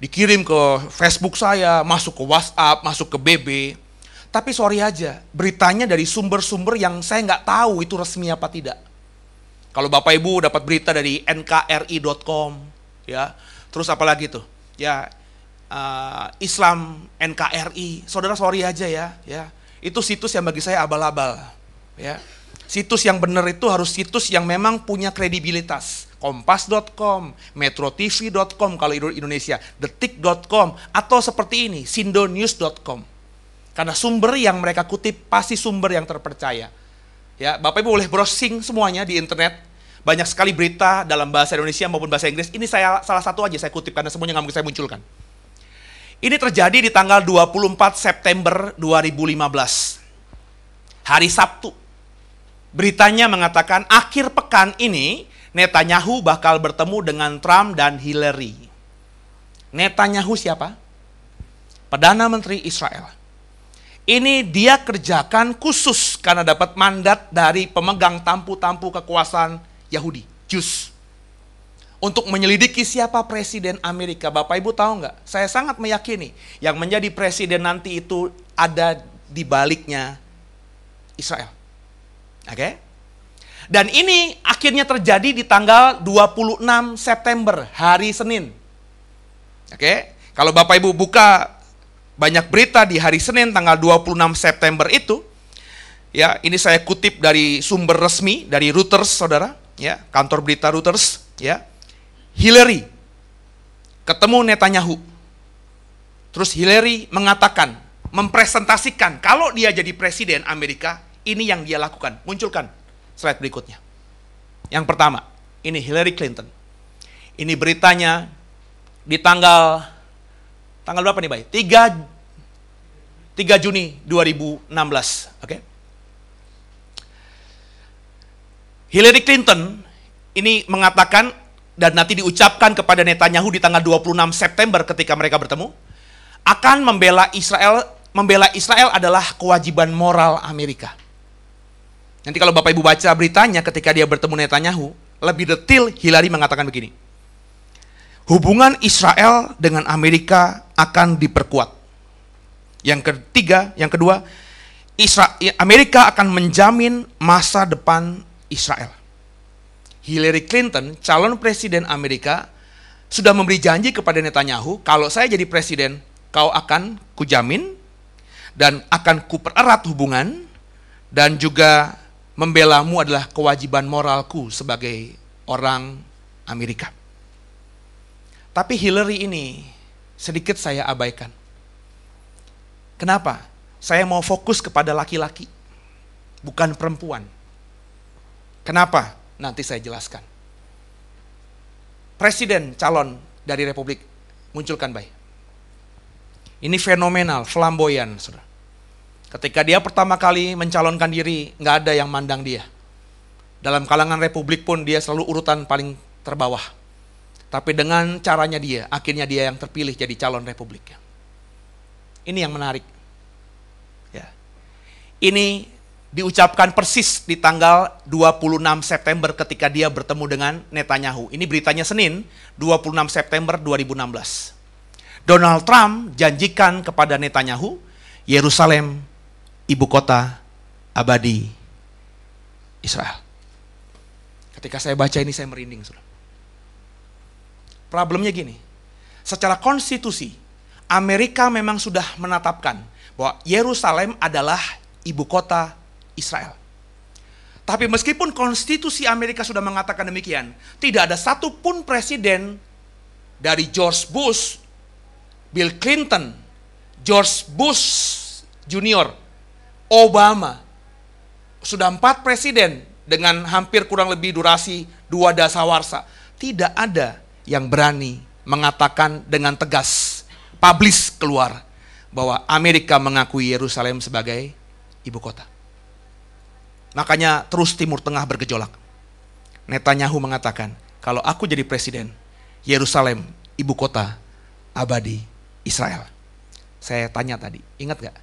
Dikirim ke Facebook saya, masuk ke WhatsApp, masuk ke BB. Tapi sorry aja, beritanya dari sumber-sumber yang saya nggak tahu itu resmi apa tidak. Kalau Bapak Ibu dapat berita dari nkri.com, ya, terus apalagi tuh, ya, Islam NKRI, saudara sorry aja ya, itu situs yang bagi saya abal-abal, ya. Situs yang benar itu harus situs yang memang punya kredibilitas. Kompas.com, metrotv.com kalau Indonesia, detik.com, atau seperti ini, sindonews.com. Karena sumber yang mereka kutip pasti sumber yang terpercaya. Ya, Bapak Ibu boleh browsing semuanya di internet. Banyak sekali berita dalam bahasa Indonesia maupun bahasa Inggris. Ini salah satu aja saya kutip karena semuanya nggak mungkin saya munculkan. Ini terjadi di tanggal 24 September 2015. Hari Sabtu. Beritanya mengatakan akhir pekan ini Netanyahu bakal bertemu dengan Trump dan Hillary. Netanyahu siapa? Perdana Menteri Israel. Ini dia kerjakan khusus karena dapat mandat dari pemegang tampu-tampu kekuasaan Yahudi, Jews. Untuk menyelidiki siapa presiden Amerika. Bapak Ibu tahu nggak? Saya sangat meyakini yang menjadi presiden nanti itu ada di baliknya Israel. Oke? Dan ini akhirnya terjadi di tanggal 26 September, hari Senin. Oke? Kalau Bapak Ibu buka banyak berita di hari Senin tanggal 26 September itu, ya, ini saya kutip dari sumber resmi dari Reuters, Saudara, ya, kantor berita Reuters, ya. Hillary ketemu Netanyahu. Terus Hillary mengatakan, mempresentasikan kalau dia jadi presiden Amerika, ini yang dia lakukan. Munculkan slide berikutnya. Yang pertama, ini Hillary Clinton. Ini beritanya di tanggal berapa nih, Bay? 3 Juni 2016, oke? Hillary Clinton ini mengatakan dan nanti diucapkan kepada Netanyahu di tanggal 26 September ketika mereka bertemu, akan membela Israel. Membela Israel adalah kewajiban moral Amerika. Nanti kalau Bapak Ibu baca beritanya ketika dia bertemu Netanyahu, lebih detail Hillary mengatakan begini. Hubungan Israel dengan Amerika akan diperkuat. Yang kedua, Amerika akan menjamin masa depan Israel. Hillary Clinton, calon presiden Amerika, sudah memberi janji kepada Netanyahu, kalau saya jadi presiden, kau akan kujamin dan akan kupererat hubungan, dan juga membelamu adalah kewajiban moralku sebagai orang Amerika. Tapi Hillary ini sedikit saya abaikan. Kenapa? Saya mau fokus kepada laki-laki, bukan perempuan. Kenapa? Nanti saya jelaskan. Presiden calon dari Republik, munculkan, Bay. Ini fenomenal, flamboyan, saudara. Ketika dia pertama kali mencalonkan diri, nggak ada yang mandang dia. Dalam kalangan Republik pun dia selalu urutan paling terbawah. Tapi dengan caranya dia, akhirnya dia yang terpilih jadi calon Republik. Ini yang menarik. Ya. Ini diucapkan persis di tanggal 26 September ketika dia bertemu dengan Netanyahu. Ini beritanya Senin, 26 September 2016. Donald Trump janjikan kepada Netanyahu, Yerusalem, ibu kota abadi Israel. Ketika saya baca ini saya merinding, saudara. Problemnya gini, secara konstitusi, Amerika memang sudah menetapkan bahwa Yerusalem adalah ibu kota Israel. Tapi meskipun konstitusi Amerika sudah mengatakan demikian, tidak ada satupun presiden dari George Bush, Bill Clinton, George Bush Junior, Obama, sudah 4 presiden dengan hampir kurang lebih durasi 2 dasawarsa. Tidak ada yang berani mengatakan dengan tegas, publish keluar, bahwa Amerika mengakui Yerusalem sebagai ibu kota. Makanya terus Timur Tengah bergejolak. Netanyahu mengatakan, kalau aku jadi presiden, Yerusalem, ibu kota abadi Israel. Saya tanya tadi, ingat gak?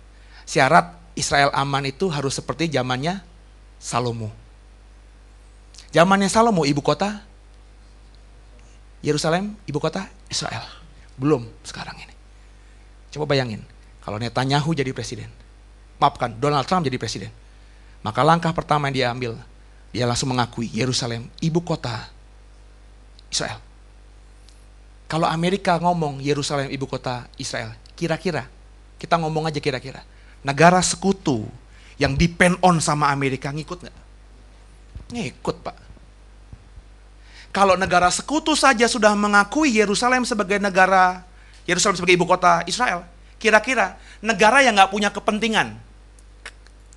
Syarat Israel aman itu harus seperti zamannya Salomo. Zamannya Salomo, ibu kota Yerusalem, ibu kota Israel. Belum sekarang ini. Coba bayangin, kalau Netanyahu jadi presiden, maafkan, Donald Trump jadi presiden, maka langkah pertama yang dia ambil, dia langsung mengakui Yerusalem, ibu kota Israel. Kalau Amerika ngomong Yerusalem, ibu kota Israel, kira-kira, kita ngomong aja kira-kira, negara sekutu yang depend on sama Amerika ngikut nggak? Ngikut, Pak. Kalau negara sekutu saja sudah mengakui Yerusalem sebagai ibu kota Israel, kira-kira negara yang nggak punya kepentingan,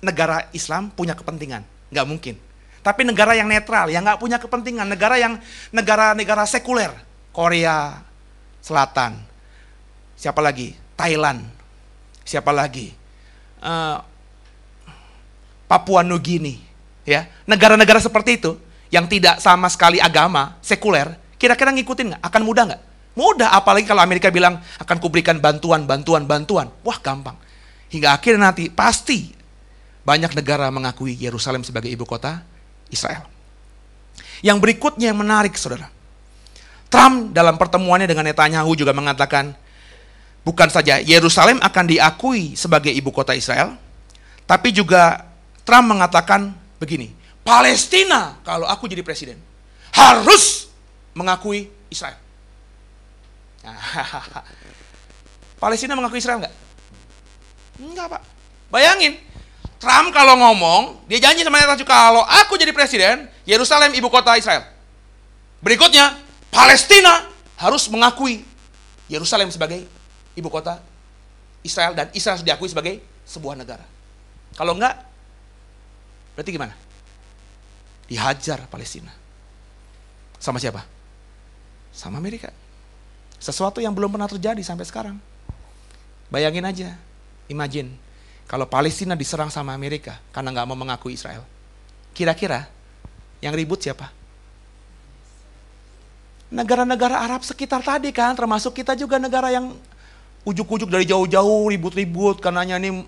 negara Islam punya kepentingan? Nggak mungkin. Tapi negara yang netral, yang nggak punya kepentingan, negara sekuler, Korea Selatan, siapa lagi? Thailand, siapa lagi? Papua Nugini, ya, negara-negara seperti itu yang tidak sama sekali agama, sekuler, kira-kira ngikutin nggak? Akan mudah nggak? Mudah, apalagi kalau Amerika bilang akan kuberikan bantuan. Wah, gampang. Hingga akhirnya nanti pasti banyak negara mengakui Yerusalem sebagai ibu kota Israel. Yang berikutnya yang menarik, saudara. Trump dalam pertemuannya dengan Netanyahu juga mengatakan, bukan saja Yerusalem akan diakui sebagai ibu kota Israel, tapi juga Trump mengatakan begini, Palestina kalau aku jadi presiden harus mengakui Israel. Palestina mengakui Israel enggak? Enggak, Pak. Bayangin, Trump kalau ngomong, dia janji sama Netanyahu, kalau aku jadi presiden, Yerusalem ibu kota Israel. Berikutnya, Palestina harus mengakui Yerusalem sebagai ibu kota Israel, dan Israel harus diakui sebagai sebuah negara. Kalau enggak, berarti gimana? Dihajar Palestina. Sama siapa? Sama Amerika. Sesuatu yang belum pernah terjadi sampai sekarang. Bayangin aja, imagine, kalau Palestina diserang sama Amerika karena nggak mau mengakui Israel. Kira-kira yang ribut siapa? Negara-negara Arab sekitar tadi kan, termasuk kita juga negara yang ujuk-ujuk dari jauh-jauh ribut-ribut karenanya ini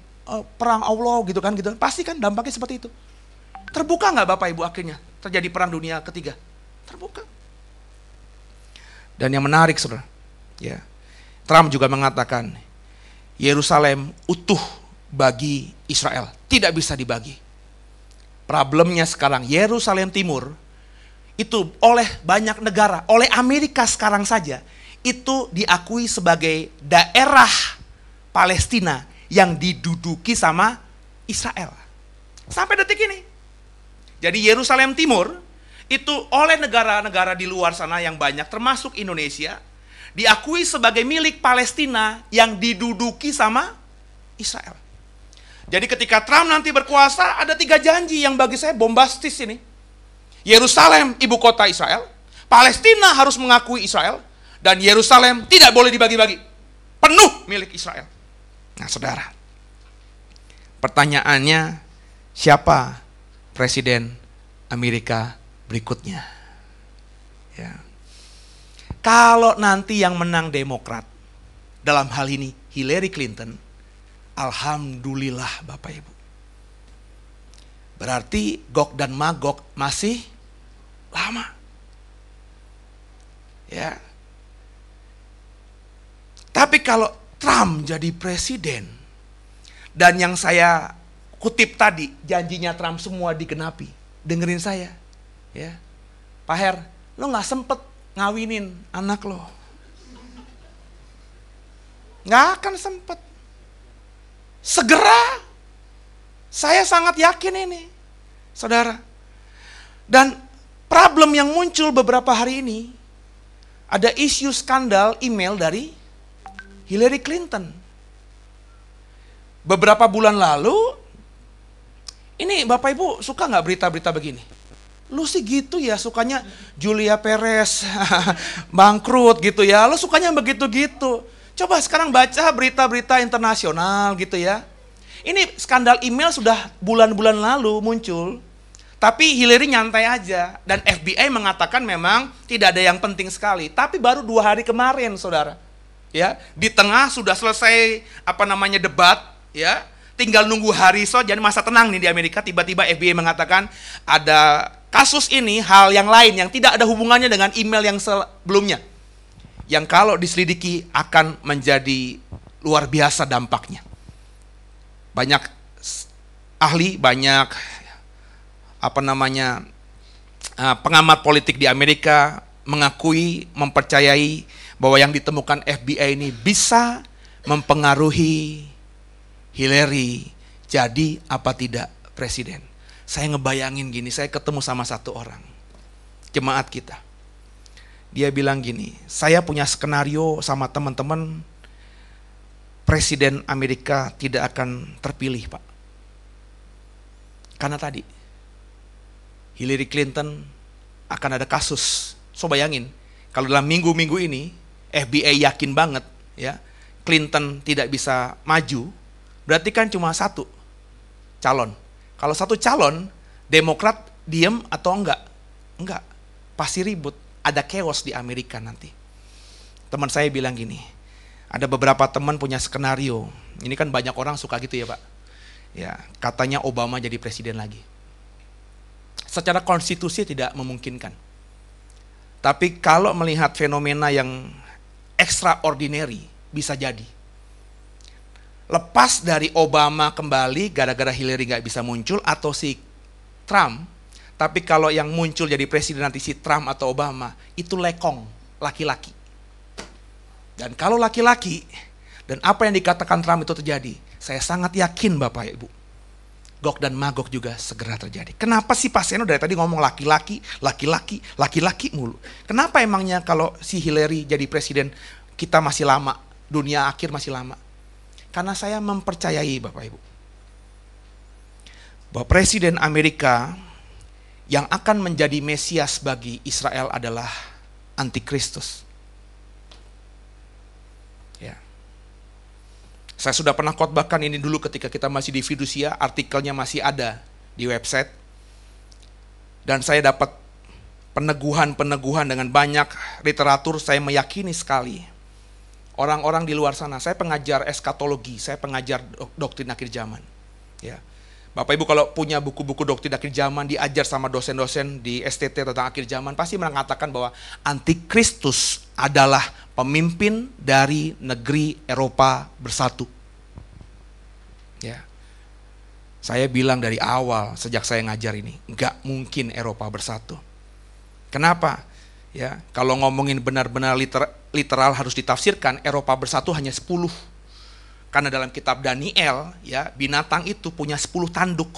perang Allah gitu kan, gitu. Pasti kan dampaknya seperti itu. Terbuka nggak Bapak Ibu akhirnya terjadi perang dunia ketiga? Terbuka. Dan yang menarik, saudara, ya, Trump juga mengatakan Yerusalem utuh bagi Israel, tidak bisa dibagi. Problemnya sekarang Yerusalem Timur itu oleh banyak negara, oleh Amerika sekarang saja itu diakui sebagai daerah Palestina yang diduduki sama Israel sampai detik ini. Jadi Yerusalem Timur itu oleh negara-negara di luar sana yang banyak, termasuk Indonesia, diakui sebagai milik Palestina yang diduduki sama Israel. Jadi ketika Trump nanti berkuasa, ada 3 janji yang bagi saya bombastis ini. Yerusalem ibu kota Israel, Palestina harus mengakui Israel, dan Yerusalem tidak boleh dibagi-bagi, penuh milik Israel. Nah, saudara, pertanyaannya, siapa presiden Amerika berikutnya? Ya. Kalau nanti yang menang Demokrat, dalam hal ini Hillary Clinton, alhamdulillah Bapak Ibu. Berarti Gog dan Magog masih lama. Ya. Tapi kalau Trump jadi presiden, dan yang saya kutip tadi, janjinya Trump semua digenapi. Dengerin saya, ya, Pak Her, lo nggak sempet ngawinin anak lo, nggak akan sempet. Segera, saya sangat yakin ini, saudara. Dan problem yang muncul beberapa hari ini, ada isu skandal email dari Hillary Clinton. Beberapa bulan lalu, ini Bapak Ibu suka nggak berita-berita begini? Lu sih gitu ya, sukanya Julia Perez bangkrut gitu ya, lu sukanya begitu-gitu. Coba sekarang baca berita-berita internasional gitu ya. Ini skandal email sudah bulan-bulan lalu muncul, tapi Hillary nyantai aja. Dan FBI mengatakan memang tidak ada yang penting sekali. Tapi baru 2 hari kemarin, saudara, ya, di tengah sudah selesai debat, ya, tinggal nunggu hari jadi masa tenang nih di Amerika. Tiba-tiba FBI mengatakan ada kasus ini, hal yang lain yang tidak ada hubungannya dengan email yang sebelumnya, yang kalau diselidiki akan menjadi luar biasa dampaknya. Banyak ahli, banyak pengamat politik di Amerika mengakui, mempercayai bahwa yang ditemukan FBI ini bisa mempengaruhi Hillary jadi apa tidak presiden. Saya ngebayangin gini, saya ketemu sama satu orang, jemaat kita. Dia bilang gini, saya punya skenario sama teman-teman, Presiden Amerika tidak akan terpilih, Pak. Karena tadi, Hillary Clinton akan ada kasus. So bayangin, kalau dalam minggu-minggu ini, FBI yakin banget, ya, Clinton tidak bisa maju, berarti kan cuma satu calon. Kalau satu calon, Demokrat diem atau enggak? Enggak, pasti ribut, ada chaos di Amerika nanti. Teman saya bilang gini, ada beberapa teman punya skenario, ini kan banyak orang suka gitu ya Pak, ya katanya Obama jadi presiden lagi. Secara konstitusi tidak memungkinkan. Tapi kalau melihat fenomena yang extraordinary, bisa jadi. Lepas dari Obama kembali gara-gara Hillary gak bisa muncul atau si Trump, tapi kalau yang muncul jadi presiden nanti si Trump atau Obama, itu lekong, laki-laki. Dan kalau laki-laki, dan apa yang dikatakan Trump itu terjadi, saya sangat yakin Bapak Ibu, Gog dan Magog juga segera terjadi. Kenapa sih Pak Seno dari tadi ngomong laki-laki, laki-laki, laki-laki mulu? Kenapa emangnya kalau si Hillary jadi presiden kita masih lama, dunia akhir masih lama? Karena saya mempercayai Bapak Ibu, bahwa Presiden Amerika yang akan menjadi Mesias bagi Israel adalah Antikristus. Ya. Saya sudah pernah khotbahkan ini dulu ketika kita masih di Fidusia, artikelnya masih ada di website. Dan saya dapat peneguhan-peneguhan dengan banyak literatur, saya meyakini sekali. Orang-orang di luar sana, saya pengajar eskatologi, saya pengajar doktrin akhir zaman. Ya. Bapak Ibu kalau punya buku-buku doktrin akhir zaman, diajar sama dosen-dosen di STT tentang akhir zaman, pasti mengatakan bahwa Antikristus adalah pemimpin dari negeri Eropa bersatu. Ya. Saya bilang dari awal sejak saya ngajar ini, nggak mungkin Eropa bersatu. Kenapa? Ya, kalau ngomongin benar-benar literal harus ditafsirkan, Eropa bersatu hanya 10. Karena dalam kitab Daniel, ya, binatang itu punya 10 tanduk.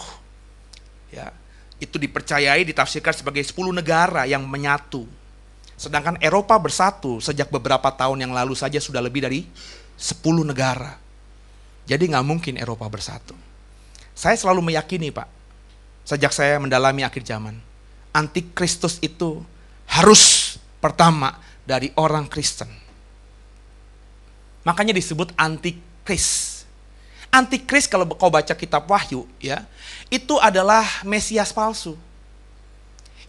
Ya, itu dipercayai ditafsirkan sebagai 10 negara yang menyatu. Sedangkan Eropa bersatu sejak beberapa tahun yang lalu saja sudah lebih dari 10 negara. Jadi nggak mungkin Eropa bersatu. Saya selalu meyakini Pak, sejak saya mendalami akhir zaman, Antikristus itu harus pertama dari orang Kristen. Makanya disebut Antikris. Antikris kalau kau baca kitab Wahyu, ya, itu adalah Mesias palsu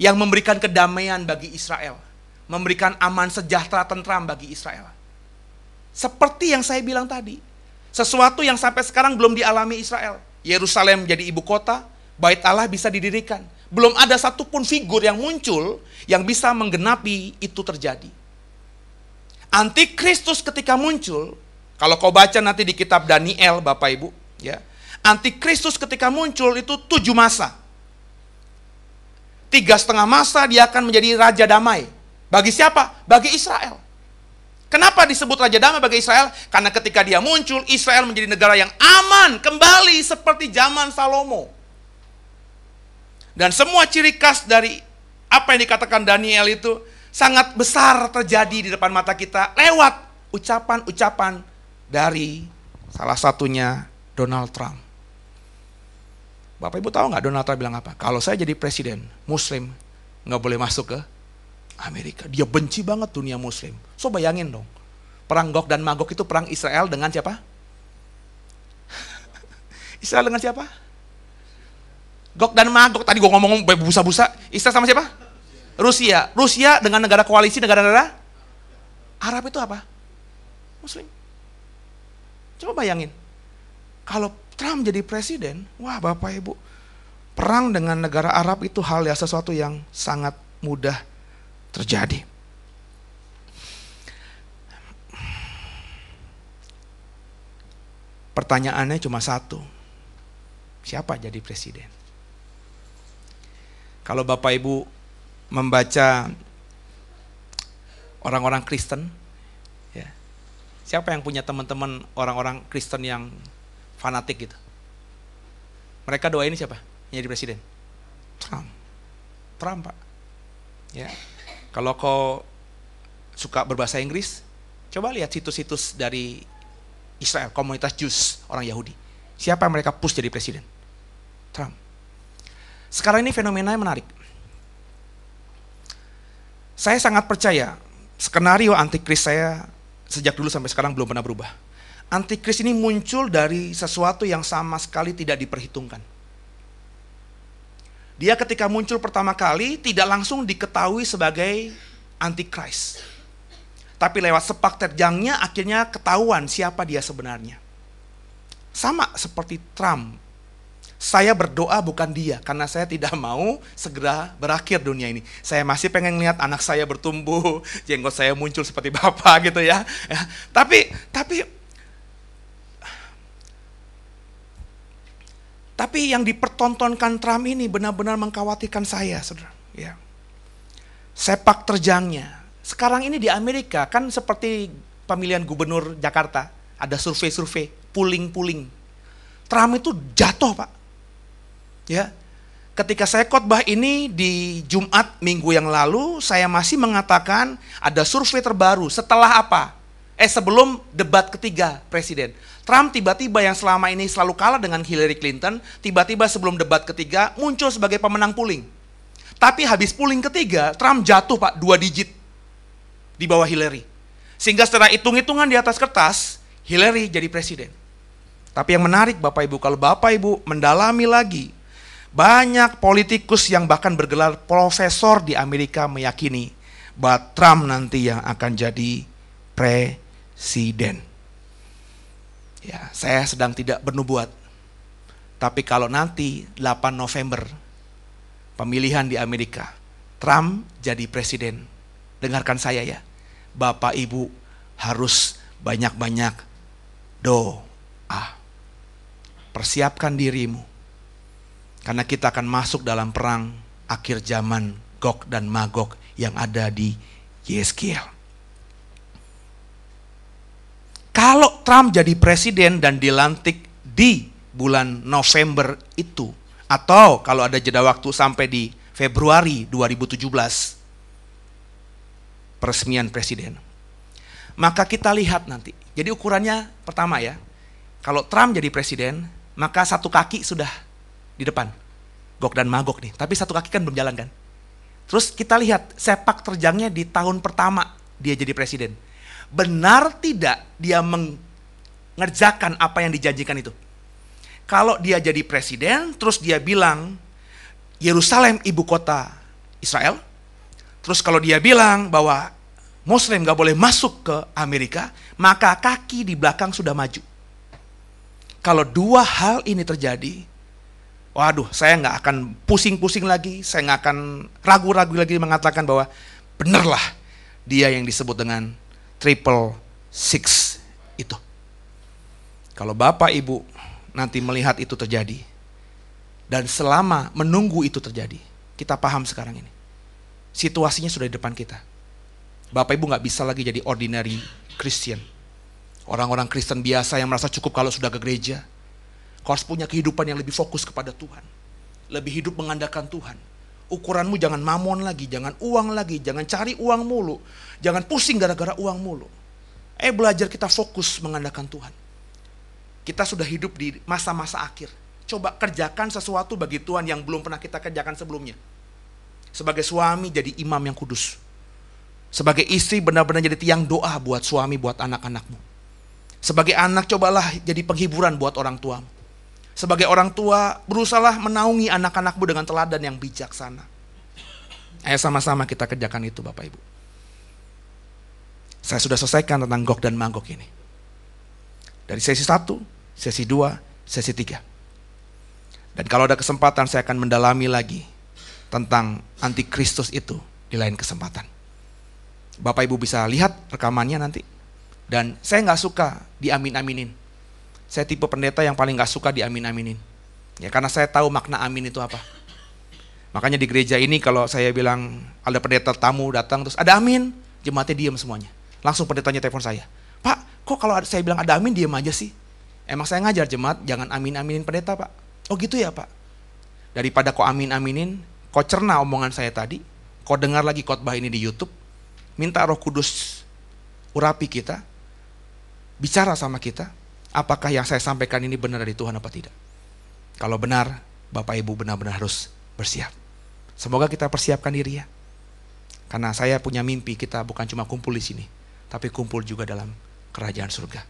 yang memberikan kedamaian bagi Israel, memberikan aman sejahtera tentram bagi Israel. Seperti yang saya bilang tadi, sesuatu yang sampai sekarang belum dialami Israel. Yerusalem jadi ibu kota, Bait Allah bisa didirikan. Belum ada satupun figur yang muncul yang bisa menggenapi itu terjadi. Antikristus ketika muncul, kalau kau baca nanti di kitab Daniel Bapak Ibu, ya, Antikristus ketika muncul itu 7 masa. 3,5 masa dia akan menjadi raja damai. Bagi siapa? Bagi Israel. Kenapa disebut raja damai bagi Israel? Karena ketika dia muncul, Israel menjadi negara yang aman kembali seperti zaman Salomo. Dan semua ciri khas dari apa yang dikatakan Daniel itu sangat besar terjadi di depan mata kita lewat ucapan-ucapan dari salah satunya Donald Trump. Bapak Ibu tahu nggak Donald Trump bilang apa? Kalau saya jadi presiden Muslim nggak boleh masuk ke Amerika. Dia benci banget dunia Muslim. So bayangin dong, perang Gog dan Magog itu perang Israel dengan siapa? Israel dengan siapa? Gog dan Magog. Tadi gue ngomong busa-busa. Israel sama siapa? Rusia. Rusia dengan negara koalisi negara-negara Arab itu apa? Muslim. Coba bayangin, kalau Trump jadi presiden, wah Bapak Ibu, perang dengan negara Arab itu hal ya sesuatu yang sangat mudah terjadi. Pertanyaannya cuma satu, siapa jadi presiden? Kalau Bapak Ibu membaca orang-orang Kristen, ya, siapa yang punya teman-teman orang-orang Kristen yang fanatik gitu? Mereka doain siapa yang jadi presiden? Trump. Trump, Pak. Ya. Kalau kau suka berbahasa Inggris, coba lihat situs-situs dari Israel, komunitas Jews, orang Yahudi. Siapa yang mereka push jadi presiden? Trump. Sekarang ini fenomenanya menarik. Saya sangat percaya, skenario antikris saya sejak dulu sampai sekarang belum pernah berubah. Antikris ini muncul dari sesuatu yang sama sekali tidak diperhitungkan. Dia ketika muncul pertama kali tidak langsung diketahui sebagai antikris. Tapi lewat sepak terjangnya akhirnya ketahuan siapa dia sebenarnya. Sama seperti Trump. Saya berdoa bukan dia, karena saya tidak mau segera berakhir dunia ini. Saya masih pengen lihat anak saya bertumbuh, jenggot saya muncul seperti bapak gitu ya. Tapi yang dipertontonkan Trump ini benar-benar mengkhawatirkan saya, saudara. Ya. Sepak terjangnya. Sekarang ini di Amerika kan seperti pemilihan gubernur Jakarta, ada survei-survei, puling-puling. Trump itu jatuh, Pak. Ya. Ketika saya khotbah ini di Jumat minggu yang lalu, saya masih mengatakan ada survei terbaru setelah apa? Sebelum debat ketiga presiden. Trump tiba-tiba yang selama ini selalu kalah dengan Hillary Clinton, tiba-tiba sebelum debat ketiga muncul sebagai pemenang polling. Tapi habis polling ketiga, Trump jatuh, Pak, 2 digit di bawah Hillary. Sehingga setelah hitung-hitungan di atas kertas, Hillary jadi presiden. Tapi yang menarik Bapak Ibu, kalau Bapak Ibu mendalami lagi, banyak politikus yang bahkan bergelar profesor di Amerika meyakini bahwa Trump nanti yang akan jadi presiden. Ya, saya sedang tidak bernubuat. Tapi kalau nanti 8 November pemilihan di Amerika, Trump jadi presiden. Dengarkan saya ya. Bapak Ibu harus banyak-banyak doa. Persiapkan dirimu. Karena kita akan masuk dalam perang akhir zaman Gog dan Magog yang ada di Yeskiel. Kalau Trump jadi presiden dan dilantik di bulan November itu, atau kalau ada jeda waktu sampai di Februari 2017, peresmian presiden, maka kita lihat nanti. Jadi ukurannya pertama ya, kalau Trump jadi presiden, maka satu kaki sudah di depan, Gog dan Magog nih, tapi satu kaki kan belum jalan kan. Terus kita lihat sepak terjangnya di tahun pertama dia jadi presiden. Benar tidak dia mengerjakan apa yang dijanjikan itu? Kalau dia jadi presiden, terus dia bilang Yerusalem ibu kota Israel, terus kalau dia bilang bahwa Muslim gak boleh masuk ke Amerika, maka kaki di belakang sudah maju. Kalau dua hal ini terjadi, waduh, saya gak akan pusing-pusing lagi, saya gak akan ragu-ragu lagi mengatakan bahwa benarlah dia yang disebut dengan 666 itu. Kalau Bapak Ibu nanti melihat itu terjadi, dan selama menunggu itu terjadi, kita paham sekarang ini, situasinya sudah di depan kita. Bapak Ibu gak bisa lagi jadi ordinary Christian. Orang-orang Kristen biasa yang merasa cukup kalau sudah ke gereja. Kau harus punya kehidupan yang lebih fokus kepada Tuhan. Lebih hidup mengandalkan Tuhan. Ukuranmu jangan mamon lagi, jangan uang lagi, jangan cari uang mulu. Jangan pusing gara-gara uang mulu. Belajar kita fokus mengandalkan Tuhan. Kita sudah hidup di masa-masa akhir. Coba kerjakan sesuatu bagi Tuhan yang belum pernah kita kerjakan sebelumnya. Sebagai suami jadi imam yang kudus. Sebagai istri benar-benar jadi tiang doa buat suami, buat anak-anakmu. Sebagai anak cobalah jadi penghiburan buat orang tuamu. Sebagai orang tua berusahalah menaungi anak-anakmu dengan teladan yang bijaksana. Ayo sama-sama kita kerjakan itu Bapak Ibu. Saya sudah selesaikan tentang Gog dan Magog ini. Dari sesi 1, sesi 2, sesi 3. Dan kalau ada kesempatan saya akan mendalami lagi tentang antikristus itu di lain kesempatan. Bapak Ibu bisa lihat rekamannya nanti. Dan saya gak suka diamin-aminin. Saya tipe pendeta yang paling gak suka diamin-aminin. Ya, karena saya tahu makna amin itu apa. Makanya di gereja ini kalau saya bilang ada pendeta tamu datang terus ada amin, jemaatnya diam semuanya. Langsung pendetanya telepon saya. Pak, kok kalau saya bilang ada amin diam aja sih? Emang saya ngajar jemaat jangan amin-aminin pendeta Pak. Oh gitu ya Pak. Daripada kok amin-aminin, kau cerna omongan saya tadi, kau dengar lagi khotbah ini di YouTube, minta Roh Kudus urapi kita, bicara sama kita, apakah yang saya sampaikan ini benar dari Tuhan apa tidak. Kalau benar, Bapak Ibu benar-benar harus bersiap. Semoga kita persiapkan diri ya. Karena saya punya mimpi kita bukan cuma kumpul di sini, tapi kumpul juga dalam kerajaan surga.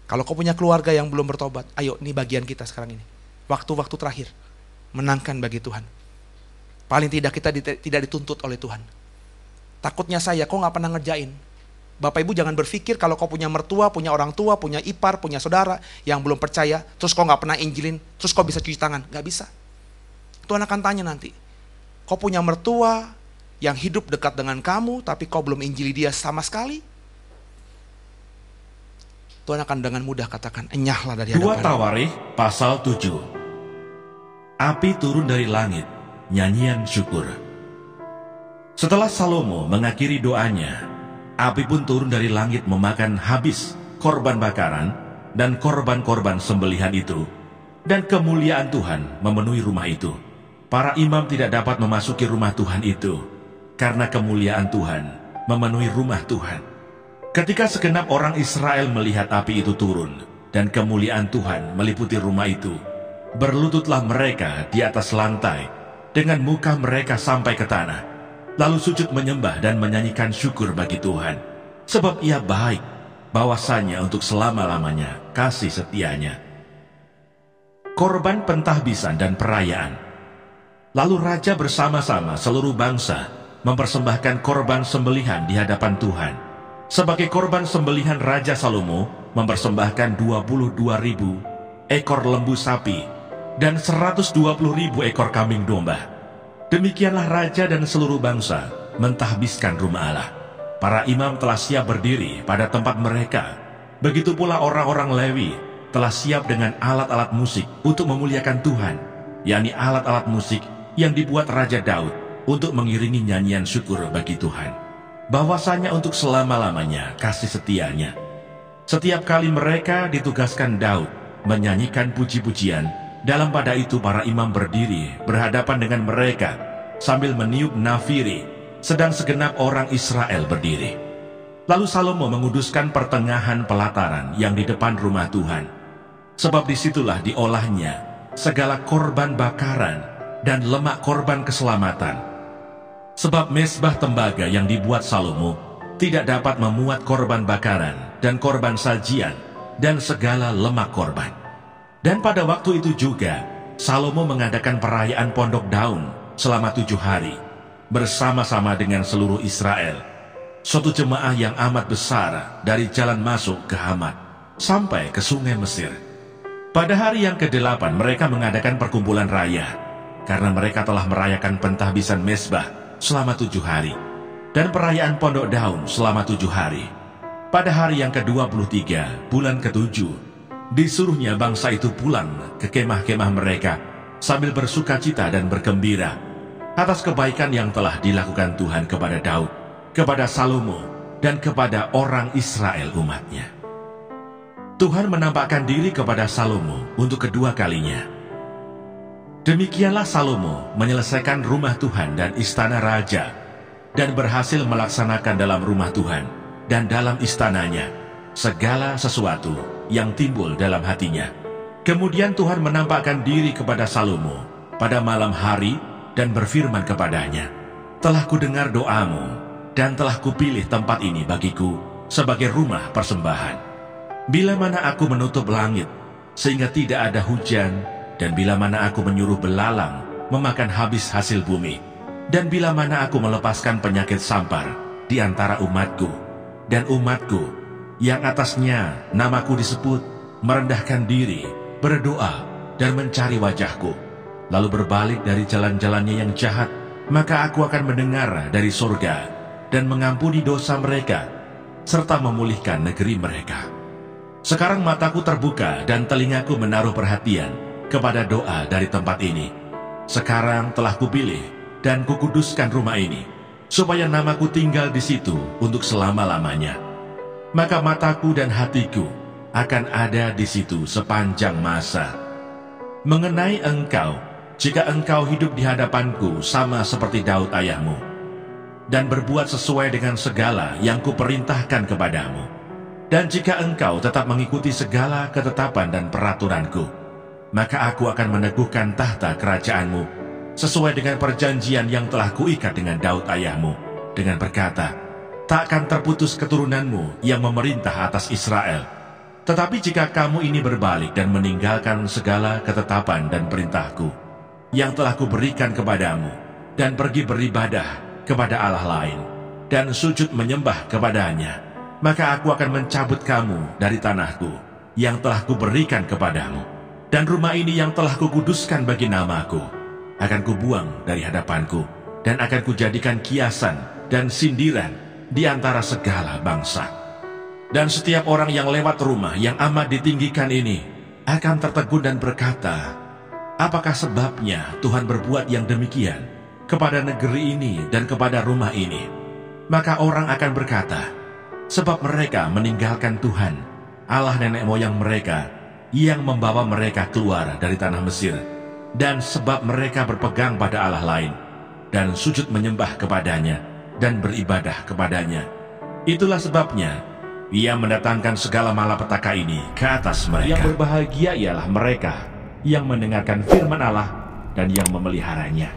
Kalau kau punya keluarga yang belum bertobat, ayo, ini bagian kita sekarang ini. Waktu-waktu terakhir, menangkan bagi Tuhan. Paling tidak kita tidak dituntut oleh Tuhan. Takutnya saya, kau gak pernah ngerjain. Bapak Ibu jangan berpikir kalau kau punya mertua, punya orang tua, punya ipar, punya saudara yang belum percaya, terus kau gak pernah injilin, terus kau bisa cuci tangan. Gak bisa. Tuhan akan tanya nanti, kau punya mertua yang hidup dekat dengan kamu, tapi kau belum injili dia sama sekali? Tuhan akan dengan mudah katakan, enyahlah dari hadapan. 2 Tawarikh pasal 7. Api turun dari langit, nyanyian syukur. Setelah Salomo mengakhiri doanya, api pun turun dari langit memakan habis korban bakaran dan korban-korban sembelihan itu, dan kemuliaan Tuhan memenuhi rumah itu. Para imam tidak dapat memasuki rumah Tuhan itu, karena kemuliaan Tuhan memenuhi rumah Tuhan. Ketika segenap orang Israel melihat api itu turun dan kemuliaan Tuhan meliputi rumah itu, berlututlah mereka di atas lantai dengan muka mereka sampai ke tanah, lalu sujud menyembah dan menyanyikan syukur bagi Tuhan, sebab Ia baik, bahwasanya untuk selama-lamanya kasih setianya. Korban pentahbisan dan perayaan. Lalu raja bersama-sama seluruh bangsa mempersembahkan korban sembelihan di hadapan Tuhan. Sebagai korban sembelihan, Raja Salomo mempersembahkan 22.000 ekor lembu sapi dan 120.000 ekor kambing domba. Demikianlah raja dan seluruh bangsa mentahbiskan rumah Allah. Para imam telah siap berdiri pada tempat mereka. Begitu pula orang-orang Lewi telah siap dengan alat-alat musik untuk memuliakan Tuhan, yakni alat-alat musik yang dibuat Raja Daud untuk mengiringi nyanyian syukur bagi Tuhan, bahwasanya untuk selama-lamanya kasih setianya. Setiap kali mereka ditugaskan Daud menyanyikan puji-pujian, dalam pada itu para imam berdiri berhadapan dengan mereka sambil meniup nafiri, sedang segenap orang Israel berdiri. Lalu Salomo menguduskan pertengahan pelataran yang di depan rumah Tuhan, sebab disitulah diolahnya segala korban bakaran dan lemak korban keselamatan. Sebab mezbah tembaga yang dibuat Salomo tidak dapat memuat korban bakaran dan korban sajian dan segala lemak korban. Dan pada waktu itu juga Salomo mengadakan perayaan Pondok Daun selama 7 hari bersama-sama dengan seluruh Israel, suatu jemaah yang amat besar dari jalan masuk ke Hamat sampai ke sungai Mesir. Pada hari yang ke-8 mereka mengadakan perkumpulan raya, karena mereka telah merayakan pentahbisan mezbah selama 7 hari, dan perayaan Pondok Daun selama 7 hari. Pada hari yang ke-23, bulan ke-7, disuruhnya bangsa itu pulang ke kemah-kemah mereka sambil bersuka cita dan bergembira atas kebaikan yang telah dilakukan Tuhan kepada Daud, kepada Salomo, dan kepada orang Israel umatnya. Tuhan menampakkan diri kepada Salomo untuk kedua kalinya. Demikianlah Salomo menyelesaikan rumah Tuhan dan istana raja, dan berhasil melaksanakan dalam rumah Tuhan dan dalam istananya segala sesuatu yang timbul dalam hatinya. Kemudian Tuhan menampakkan diri kepada Salomo pada malam hari dan berfirman kepadanya, "Telah kudengar doamu dan telah kupilih tempat ini bagiku sebagai rumah persembahan. Bila mana aku menutup langit sehingga tidak ada hujan, dan bila mana aku menyuruh belalang memakan habis hasil bumi, dan bila mana aku melepaskan penyakit sampar di antara umatku, dan umatku yang atasnya namaku disebut merendahkan diri, berdoa, dan mencari wajahku, lalu berbalik dari jalan-jalannya yang jahat, maka aku akan mendengar dari surga dan mengampuni dosa mereka, serta memulihkan negeri mereka." Sekarang mataku terbuka dan telingaku menaruh perhatian kepada doa dari tempat ini. Sekarang telah kupilih dan kukuduskan rumah ini, supaya namaku tinggal di situ untuk selama-lamanya. Maka mataku dan hatiku akan ada di situ sepanjang masa. Mengenai engkau, jika engkau hidup di hadapanku sama seperti Daud ayahmu, dan berbuat sesuai dengan segala yang kuperintahkan kepadamu, dan jika engkau tetap mengikuti segala ketetapan dan peraturanku, maka aku akan meneguhkan tahta kerajaanmu sesuai dengan perjanjian yang telah kuikat dengan Daud ayahmu, dengan berkata, takkan terputus keturunanmu yang memerintah atas Israel. Tetapi jika kamu ini berbalik dan meninggalkan segala ketetapan dan perintahku yang telah kuberikan kepadamu, dan pergi beribadah kepada Allah lain, dan sujud menyembah kepadanya, maka aku akan mencabut kamu dari tanahku yang telah kuberikan kepadamu, dan rumah ini yang telah kukuduskan bagi namaku akan kubuang dari hadapanku, dan akan kujadikan kiasan dan sindiran di antara segala bangsa. Dan setiap orang yang lewat rumah yang amat ditinggikan ini akan tertegun dan berkata, apakah sebabnya Tuhan berbuat yang demikian kepada negeri ini dan kepada rumah ini? Maka orang akan berkata, sebab mereka meninggalkan Tuhan, Allah nenek moyang mereka, yang membawa mereka keluar dari tanah Mesir, dan sebab mereka berpegang pada Allah lain, dan sujud menyembah kepadanya, dan beribadah kepadanya. Itulah sebabnya Ia mendatangkan segala malapetaka ini ke atas mereka. Yang berbahagia ialah mereka yang mendengarkan firman Allah dan yang memeliharanya.